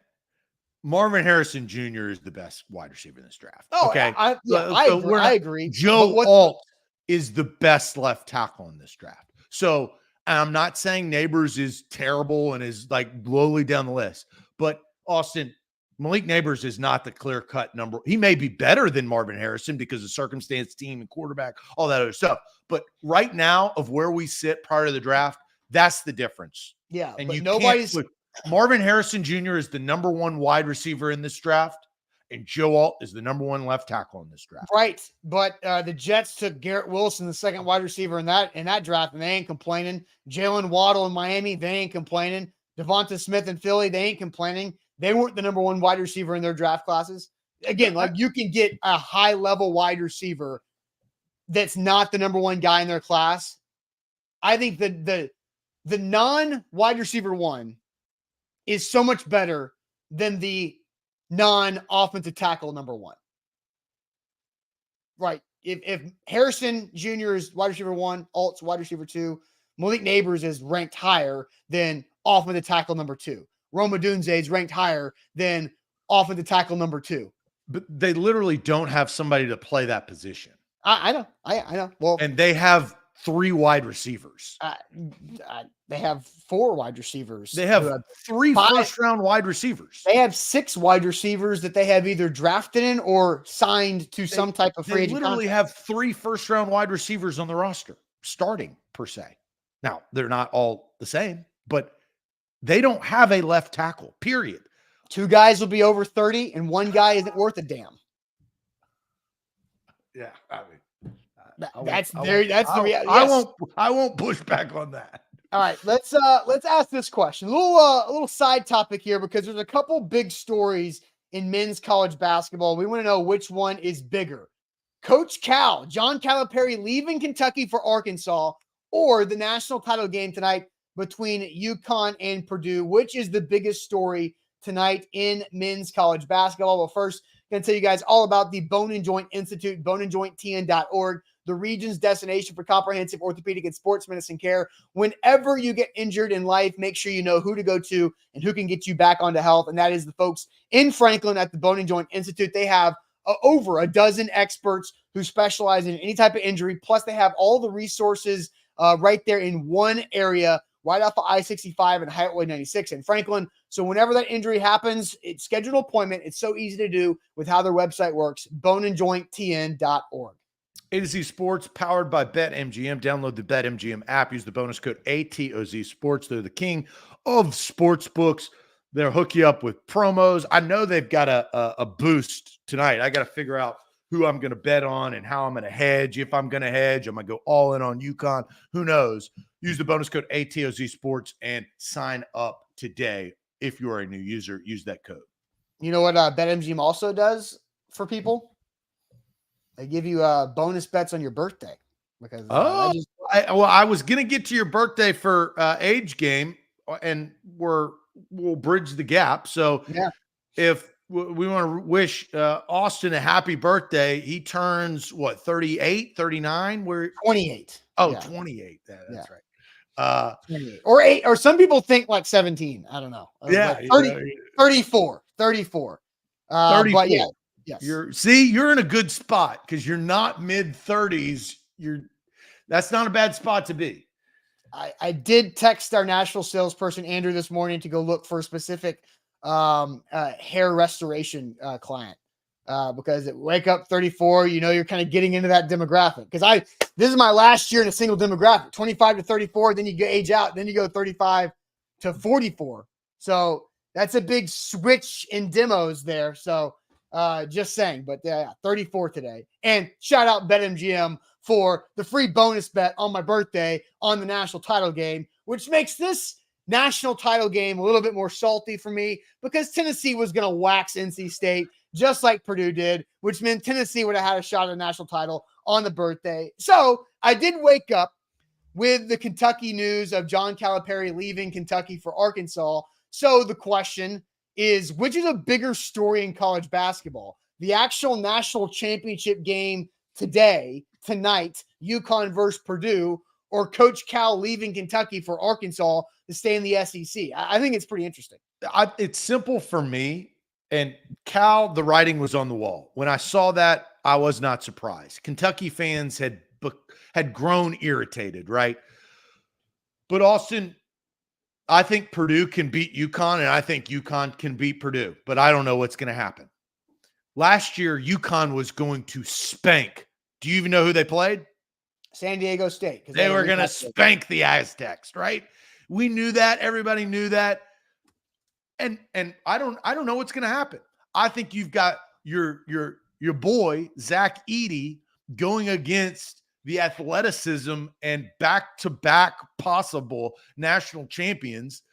Marvin Harrison Jr. is the best wide receiver in this draft. Oh, okay, I agree. Joe Alt is the best left tackle in this draft. So I'm not saying Nabers is terrible and is like lowly down the list, but Austin, Malik Nabers is not the clear-cut number. He may be better than Marvin Harrison because of circumstance, team, and quarterback, all that other stuff. But right now, of where we sit prior to the draft, that's the difference. Yeah, and but you nobody's. Can't, Marvin Harrison Jr. is the number one wide receiver in this draft, and Joe Alt is the number one left tackle in this draft. Right, but the Jets took Garrett Wilson, the second wide receiver in that draft, and they ain't complaining. Jalen Waddle in Miami, they ain't complaining. Devonta Smith in Philly, they ain't complaining. They weren't the number one wide receiver in their draft classes. Again, like you can get a high-level wide receiver that's not the number one guy in their class. I think that the non-wide receiver one is so much better than the non-offensive tackle number one. Right. If Harrison Jr. is wide receiver 1, Alt's wide receiver 2, Malik Nabers is ranked higher than offensive tackle number 2. Rome Odunze is ranked higher than offensive tackle number 2. But they literally don't have somebody to play that position. I know. I know. Well, and they have 3 wide receivers. They have 4 wide receivers. They have 3 first-round wide receivers. They have 6 wide receivers that they have either drafted in or signed to some type of free agent contract. They literally have 3 first-round wide receivers on the roster, starting per se. Now, they're not all the same, but they don't have a left tackle, period. 2 guys will be over 30, and 1 guy isn't worth a damn. Yeah, I mean, that's the reality. I won't push back on that. All right, let's ask this question. A little side topic here because there's a couple big stories in men's college basketball. We want to know which one is bigger. Coach Cal, John Calipari leaving Kentucky for Arkansas, or the national title game tonight between UConn and Purdue. Which is the biggest story tonight in men's college basketball? Well, first, I'm going to tell you guys all about the Bone and Joint Institute, boneandjointtn.org, the region's destination for comprehensive orthopedic and sports medicine care. Whenever you get injured in life, make sure you know who to go to and who can get you back onto health. And that is the folks in Franklin at the Bone and Joint Institute. They have over a dozen experts who specialize in any type of injury. Plus, they have all the resources right there in one area, right off of I-65 and Highway 96 in Franklin. So whenever that injury happens, it's scheduled an appointment. It's so easy to do with how their website works, boneandjointtn.org. A to Z Sports, powered by BetMGM. Download the BetMGM app. Use the bonus code ATOZ Sports. They're the king of sports books. They'll hook you up with promos. I know they've got a boost tonight. I got to figure out who I'm going to bet on and how I'm going to hedge. If I'm going to hedge, I'm going to go all in on UConn. Who knows? Use the bonus code ATOZ Sports and sign up today. If you are a new user, use that code. You know what BetMGM also does for people? They give you bonus bets on your birthday. Because I was going to get to your birthday for age game, and we'll bridge the gap. So yeah, if we want to wish Austin a happy birthday, he turns 38, 39? We're 28. Oh, yeah. 28. That's right. 28. Or 8, or some people think like 17. I don't know. Yeah. 34. 34. But yeah. Yes. You're in a good spot because you're not mid-30s. That's not a bad spot to be. I did text our Nashville salesperson, Andrew, this morning to go look for a specific hair restoration client because at Wake Up 34, you're kind of getting into that demographic. Because this is my last year in a single demographic, 25 to 34. Then you go age out. Then you go 35 to 44. So that's a big switch in demos there. So just saying, but 34 today. And shout out BetMGM for the free bonus bet on my birthday on the national title game, which makes this national title game a little bit more salty for me because Tennessee was going to wax NC State just like Purdue did, which meant Tennessee would have had a shot at a national title on the birthday. So I did wake up with the Kentucky news of John Calipari leaving Kentucky for Arkansas. So the question is, which is a bigger story in college basketball? The actual national championship game tonight, UConn versus Purdue, or Coach Cal leaving Kentucky for Arkansas to stay in the SEC? I think it's pretty interesting. It's simple for me. And Cal, the writing was on the wall. When I saw that, I was not surprised. Kentucky fans had grown irritated, right? But Austin, I think Purdue can beat UConn, and I think UConn can beat Purdue, but I don't know what's going to happen. Last year, UConn was going to spank. Do you even know who they played? San Diego State. They were going to spank the Aztecs, right? We knew that. Everybody knew that. And I don't know what's going to happen. I think you've got your boy, Zach Edey, going against the athleticism and back-to-back possible national champions.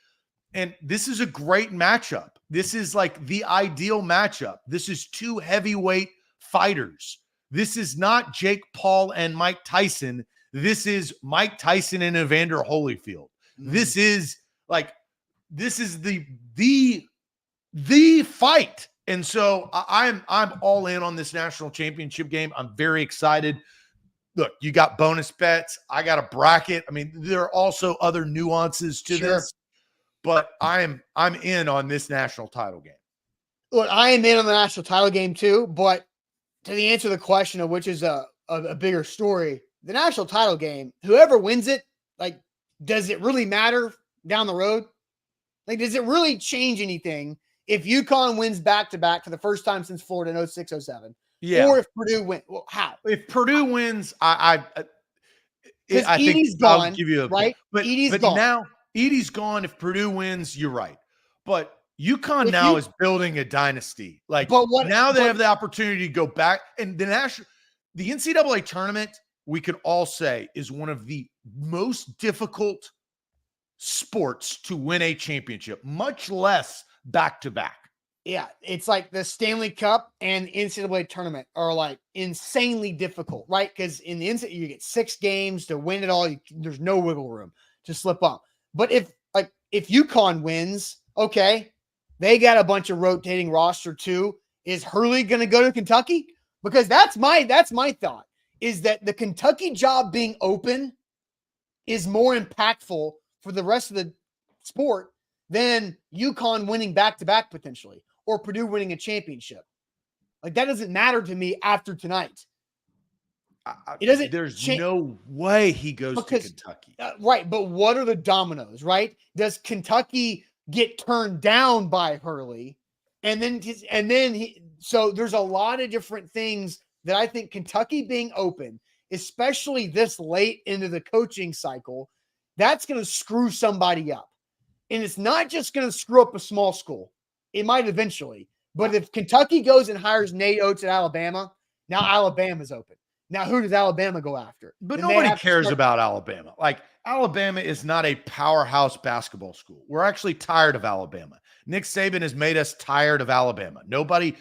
And this is a great matchup. This is like the ideal matchup. This is two heavyweight fighters. This is not Jake Paul and Mike Tyson. This is Mike Tyson and Evander Holyfield. Mm-hmm. This is the fight. And so I'm all in on this national championship game. I'm very excited. Look, you got bonus bets. I got a bracket. I mean, there are also other nuances to this, but I'm in on this national title game. Look, I am in on the national title game too, but to the answer to the question of which is a bigger story, the national title game, whoever wins it, like, does it really matter down the road? Like, does it really change anything if UConn wins back-to-back for the first time since Florida in 06-07? Yeah. Or if Purdue wins, well, how? If Purdue wins, I think Edey's I'll gone, give you a right? But Edey's gone. Now Edey's gone. If Purdue wins, you're right. But UConn now is building a dynasty. Like, now they have the opportunity to go back. And the NCAA tournament, we could all say, is one of the most difficult sports to win a championship, much less back-to-back. Yeah, it's like the Stanley Cup and NCAA tournament are like insanely difficult, right? Because in the NCAA, you get 6 games to win it all. There's no wiggle room to slip up. But if UConn wins, okay, they got a bunch of rotating roster too. Is Hurley going to go to Kentucky? Because that's my thought, is that the Kentucky job being open is more impactful for the rest of the sport than UConn winning back-to-back potentially, or Purdue winning a championship. Like, that doesn't matter to me after tonight. It doesn't. There's no way he goes to Kentucky. Right, but what are the dominoes, right? Does Kentucky get turned down by Hurley? So there's a lot of different things that I think Kentucky being open, especially this late into the coaching cycle, that's going to screw somebody up. And it's not just going to screw up a small school. It might eventually. But if Kentucky goes and hires Nate Oates at Alabama, now Alabama's open. Now who does Alabama go after? But nobody cares about Alabama. Like, Alabama is not a powerhouse basketball school. We're actually tired of Alabama. Nick Saban has made us tired of Alabama. Nobody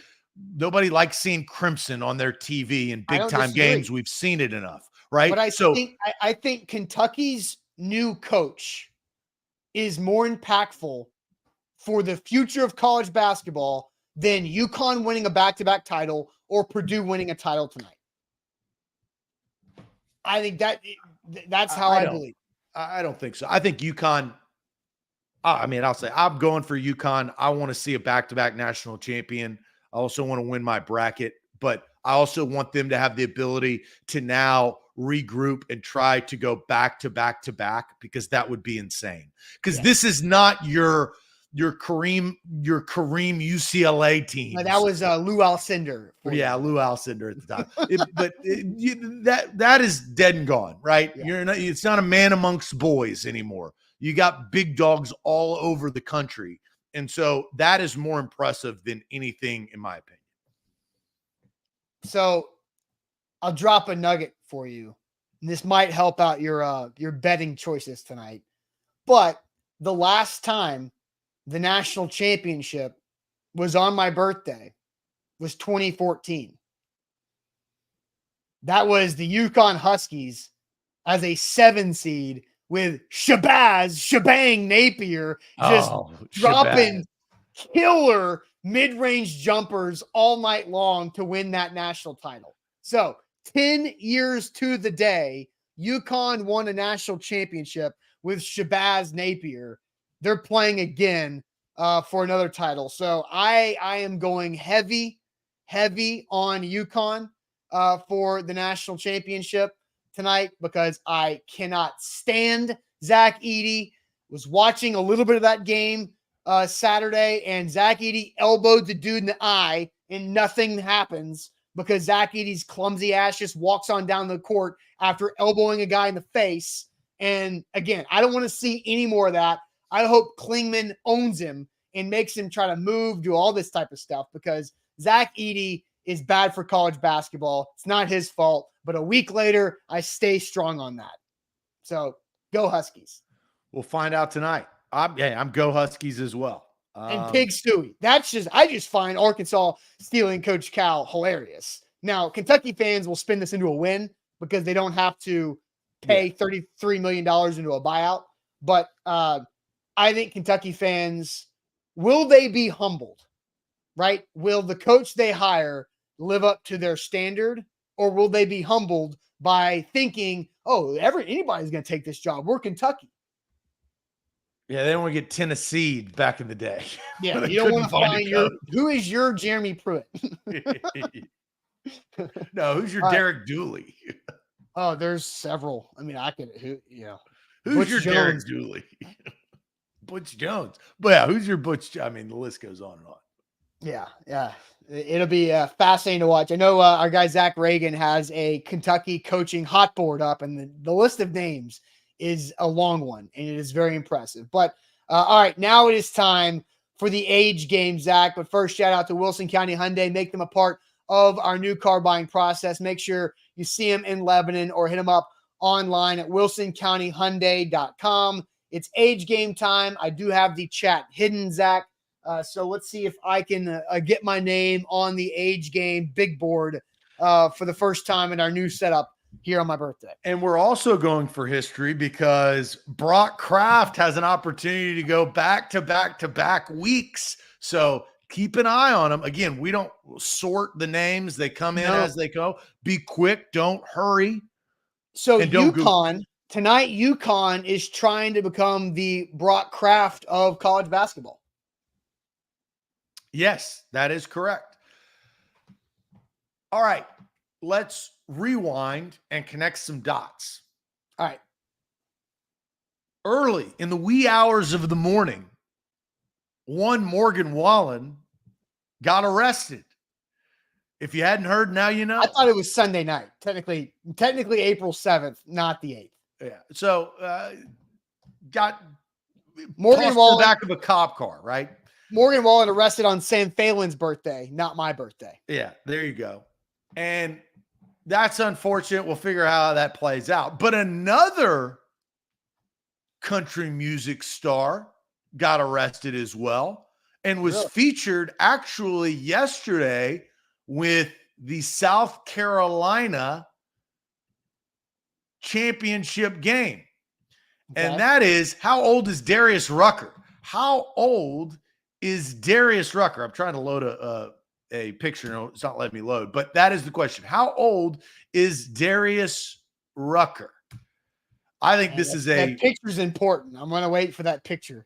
likes seeing Crimson on their TV in big-time games. We've seen it enough, right? But I think Kentucky's new coach is more impactful for the future of college basketball than UConn winning a back-to-back title or Purdue winning a title tonight. I think that's how I believe. I don't think so. I think UConn, I'll say I'm going for UConn. I want to see a back-to-back national champion. I also want to win my bracket, but I also want them to have the ability to now regroup and try to go back to back to back, because that would be insane. Because this is not your Kareem UCLA team. That was Lou Alcindor. Yeah, Lou Alcindor at the time. That is dead and gone, right? Yeah. It's not a man amongst boys anymore. You got big dogs all over the country. And so that is more impressive than anything, in my opinion. So I'll drop a nugget for you. And this might help out your betting choices tonight. But the last time the national championship was on my birthday was 2014. That was the UConn Huskies as a 7 seed with Shebang Napier just dropping killer mid-range jumpers all night long to win that national title. So 10 years to the day, UConn won a national championship with Shabazz Napier. They're playing again for another title. So I am going heavy on UConn for the national championship tonight, because I cannot stand Zach Edey. Was watching a little bit of that game Saturday, and Zach Edey elbowed the dude in the eye, and nothing happens because Zach Edey's clumsy ass just walks on down the court after elbowing a guy in the face. And again, I don't want to see any more of that. I hope Klingman owns him and makes him try to move, do all this type of stuff, because Zach Edey is bad for college basketball. It's not his fault. But a week later, I stay strong on that. So go Huskies. We'll find out tonight. I'm go Huskies as well. And Pig Stewie. I just find Arkansas stealing Coach Cal hilarious. Now, Kentucky fans will spin this into a win because they don't have to pay $33 million into a buyout. But I think Kentucky fans, will they be humbled, right? Will the coach they hire live up to their standard, or will they be humbled by thinking, oh, anybody's going to take this job? We're Kentucky. Yeah, they don't want to get Tennessee back in the day. Yeah, you don't want to find who is your Jeremy Pruitt? No, who's your Derek Dooley? Oh, there's several. I mean, who's Butch your Jones. Derek Dooley? Butch Jones. But yeah, who's your Butch? I mean, the list goes on and on. Yeah. It'll be fascinating to watch. I know our guy Zach Reagan has a Kentucky coaching hot board up, and the list of names is a long one, and it is very impressive. But all right, now it is time for the age game, Zach. But first, shout out to Wilson County Hyundai. Make them a part of our new car buying process. Make sure you see them in Lebanon or hit them up online at wilsoncountyhyundai.com. It's age game time. I do have the chat hidden, Zach. So let's see if I can get my name on the age game big board for the first time in our new setup here on my birthday. And we're also going for history because Brock Kraft has an opportunity to go back to back weeks. So keep an eye on them. Again, we don't sort the names. They come in as they go. Be quick. Don't hurry. So tonight, UConn is trying to become the Brock Kraft of college basketball. Yes, that is correct. All right, let's rewind and connect some dots. All right. Early in the wee hours of the morning, one Morgan Wallen got arrested. If you hadn't heard, now you know. I thought it was Sunday night. Technically April 7th, not the 8th. Yeah. So got Morgan Wallen in the back of a cop car, right? Morgan Wallen arrested on Sam Phelan's birthday, not my birthday. Yeah, there you go. And that's unfortunate. We'll figure out how that plays out. But another country music star got arrested as well and was featured actually yesterday with the South Carolina championship game. Okay. And that is, how old is Darius Rucker? How old is Darius Rucker? I'm trying to load a picture. No, it's not letting me load, but that is the question. How old is Darius Rucker? I think that picture's important. I'm going to wait for that picture.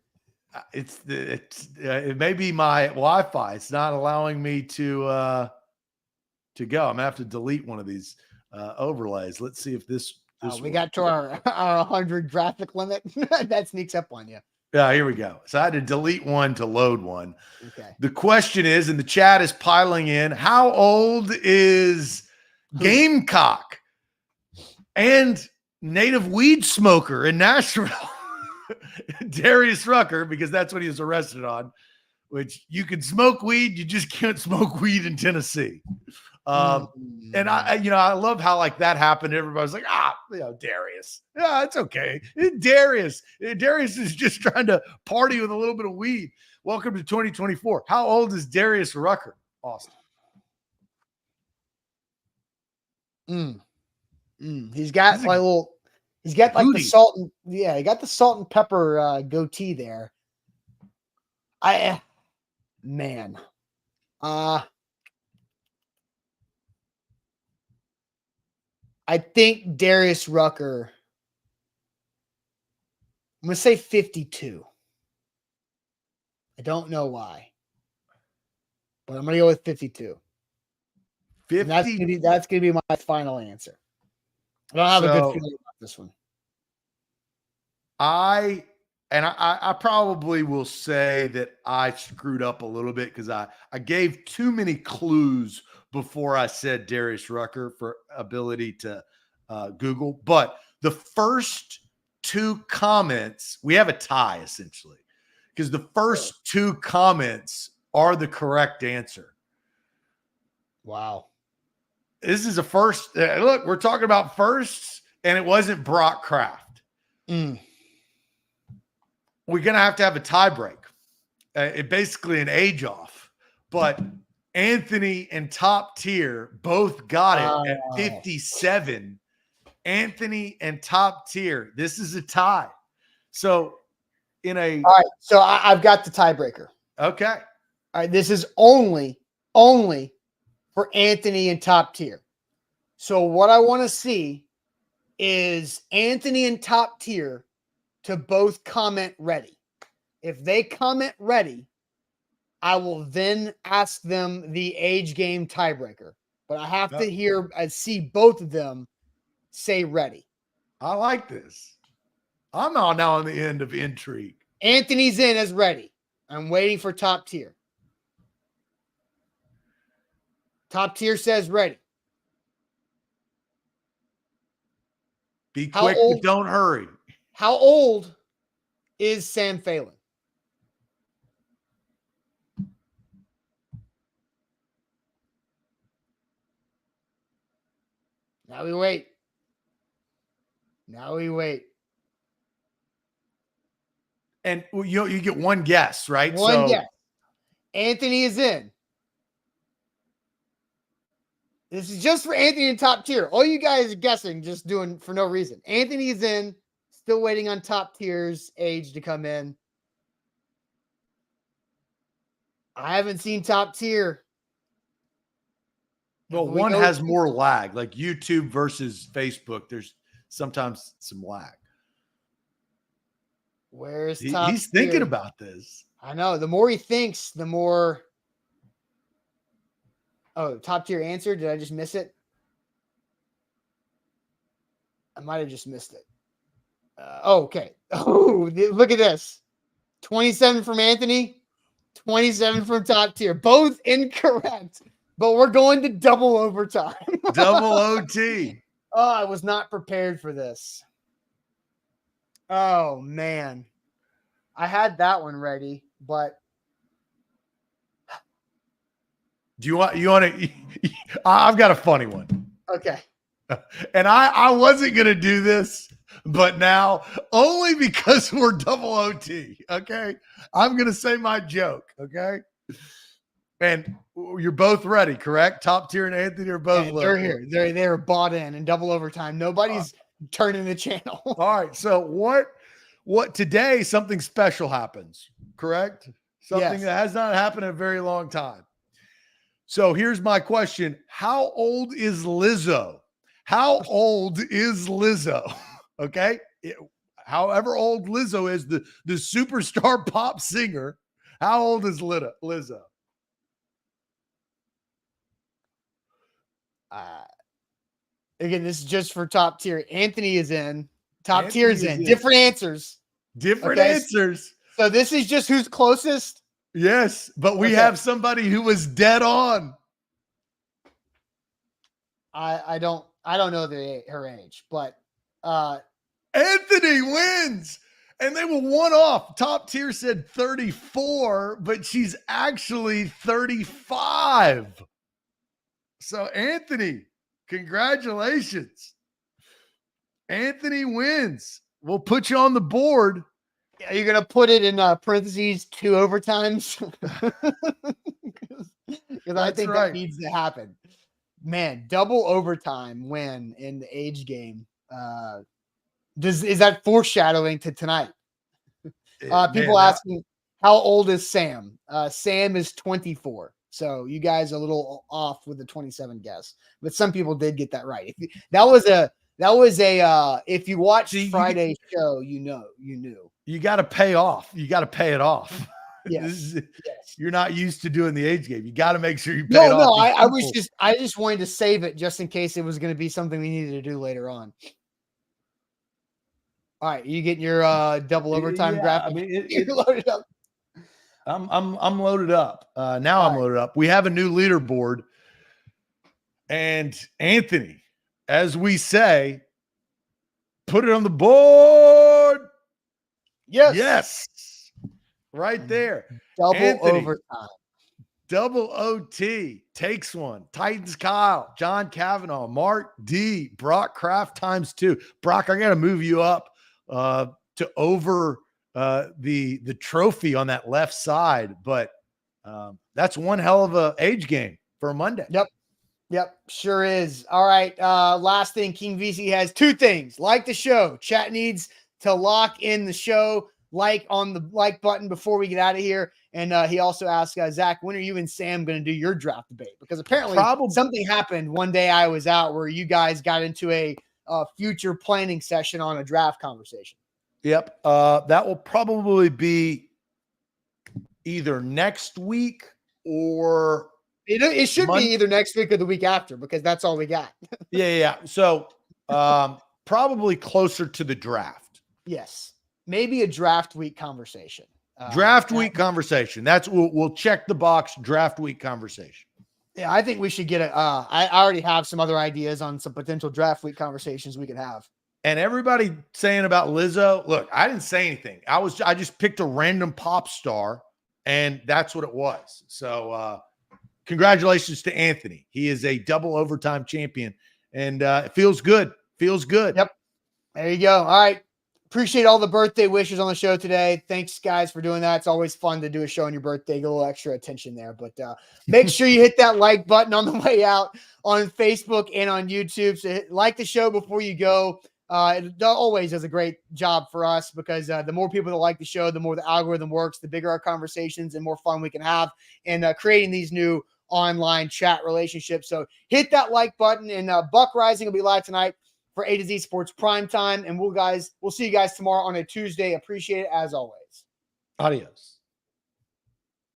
It may be my Wi-Fi. It's not allowing me to go. I'm gonna have to delete one of these overlays. Let's see if this we got to our 100 graphic limit. That sneaks up on you. Yeah, here we go. So I had to delete one to load one. Okay. The question is, and the chat is piling in, how old is Gamecock and native weed smoker in Nashville? Darius Rucker, because that's what he was arrested on, which you can smoke weed, you just can't smoke weed in Tennessee. And I love how like that happened. Everybody's like, Darius. Yeah, it's okay. Darius is just trying to party with a little bit of weed. Welcome to 2024. How old is Darius Rucker, Austin? He's got he's got like the salt and he got the salt and pepper goatee there. I think Darius Rucker, I'm going to say 52. I don't know why, but I'm going to go with 52. 50? That's going to be my final answer. I don't have a good feeling about this one. I And I probably will say that I screwed up a little bit because I gave too many clues before I said Darius Rucker for ability to Google. But the first two comments, we have a tie essentially, because the first two comments are the correct answer. Wow. This is a first. Look, we're talking about firsts, and it wasn't Brock Kraft. We're going to have a tie break. Basically an age off. But Anthony and Top Tier both got it at 57. Anthony and Top Tier. This is a tie. So all right. So I've got the tiebreaker. Okay. All right. This is only for Anthony and Top Tier. So what I want to see is Anthony and Top Tier to both comment ready. If they comment ready, I will then ask them the age game tiebreaker. But I have to see both of them say ready. I like this. I'm now on the end of intrigue. Anthony's in as ready. I'm waiting for Top Tier. Top Tier says ready. Be quick, but don't hurry. How old is Sam Phelan? Now we wait. And you get one guess, right? One guess. Anthony is in. This is just for Anthony and Top Tier. All you guys are guessing, just doing for no reason. Anthony is in. Still waiting on Top Tier's age to come in. I haven't seen Top Tier. Well, one has more lag, like YouTube versus Facebook. There's sometimes some lag. Where's Top Tier? He's thinking about this. I know. The more he thinks, the more. Oh, Top Tier answer. Did I just miss it? I might have just missed it. Okay. Oh, look at this. 27 from Anthony, 27 from Top Tier. Both incorrect, but we're going to double overtime. Double OT. Oh, I was not prepared for this. Oh, man. I had that one ready, but. Do you want to? I've got a funny one. Okay. And I wasn't going to do this, but now only because we're double OT. Okay. I'm going to say my joke. Okay. And you're both ready, correct? Top Tier and Anthony are both. They're here. They're bought in double overtime. Nobody's turning the channel. All right. So what today, something special happens, correct? Something that has not happened in a very long time. So here's my question. How old is Lizzo? How old is Lizzo? Okay. However old Lizzo is, the superstar pop singer, how old is Lizzo? Again, this is just for Top Tier. Anthony is in. Top Tier is in. Different answers. Different answers. So this is just who's closest? Yes, but we have somebody who was dead on. I don't know her age, but Anthony wins. And they were one off. Top Tier said 34, but she's actually 35. So Anthony, congratulations. Anthony wins. We'll put you on the board. Are you going to put it in parentheses 2 overtimes? Because I think that needs to happen. Man, double overtime win in the age game. Is that foreshadowing to tonight? People asking, how old is Sam? Sam is 24. So you guys are a little off with the 27 guess, but some people did get that right. That was a if you watched Friday's show, you knew. You got to pay off. You got to pay it off. Yes. You're not used to doing the age game. You got to make sure you pay it off. No, I just wanted to save it just in case it was going to be something we needed to do later on. All right, you getting your double overtime Yeah, graphic? I mean, You're loaded up. I'm loaded up. Now I'm loaded up. We have a new leaderboard. And Anthony, as we say, put it on the board. Yes. Right there. Double Anthony, overtime. Double OT takes one. Titans Kyle, John Kavanaugh, Mark D, Brock Kraft times 2. Brock, I got to move you up to over the trophy on that left side, but that's one hell of a age game for a Monday. Yep, sure is. All right, last thing, King VC has 2 things. Like the show. Chat needs to lock in the show. Like on the like button before we get out of here. And he also asked, Zach, when are you and Sam going to do your draft debate? Because apparently something happened one day I was out where you guys got into a future planning session on a draft conversation. Yep. That will probably be either next week or it should be either next week or the week after, because that's all we got. Yeah. So probably closer to the draft. Yes. Maybe a draft week conversation. Week conversation. We'll check the box. Draft week conversation. Yeah, I think we should get I already have some other ideas on some potential draft week conversations we could have. And everybody saying about Lizzo, look, I didn't say anything. I just picked a random pop star, and that's what it was. So congratulations to Anthony. He is a double overtime champion, and it feels good. Feels good. Yep. There you go. All right. Appreciate all the birthday wishes on the show today. Thanks, guys, for doing that. It's always fun to do a show on your birthday. Get a little extra attention there. But make sure you hit that like button on the way out on Facebook and on YouTube. So like the show before you go. It always does a great job for us, because the more people that like the show, the more the algorithm works, the bigger our conversations and more fun we can have in creating these new online chat relationships. So hit that like button, and Buck Rising will be live tonight for A to Z Sports Prime Time. And we'll see you guys tomorrow on a Tuesday. Appreciate it as always. Adios.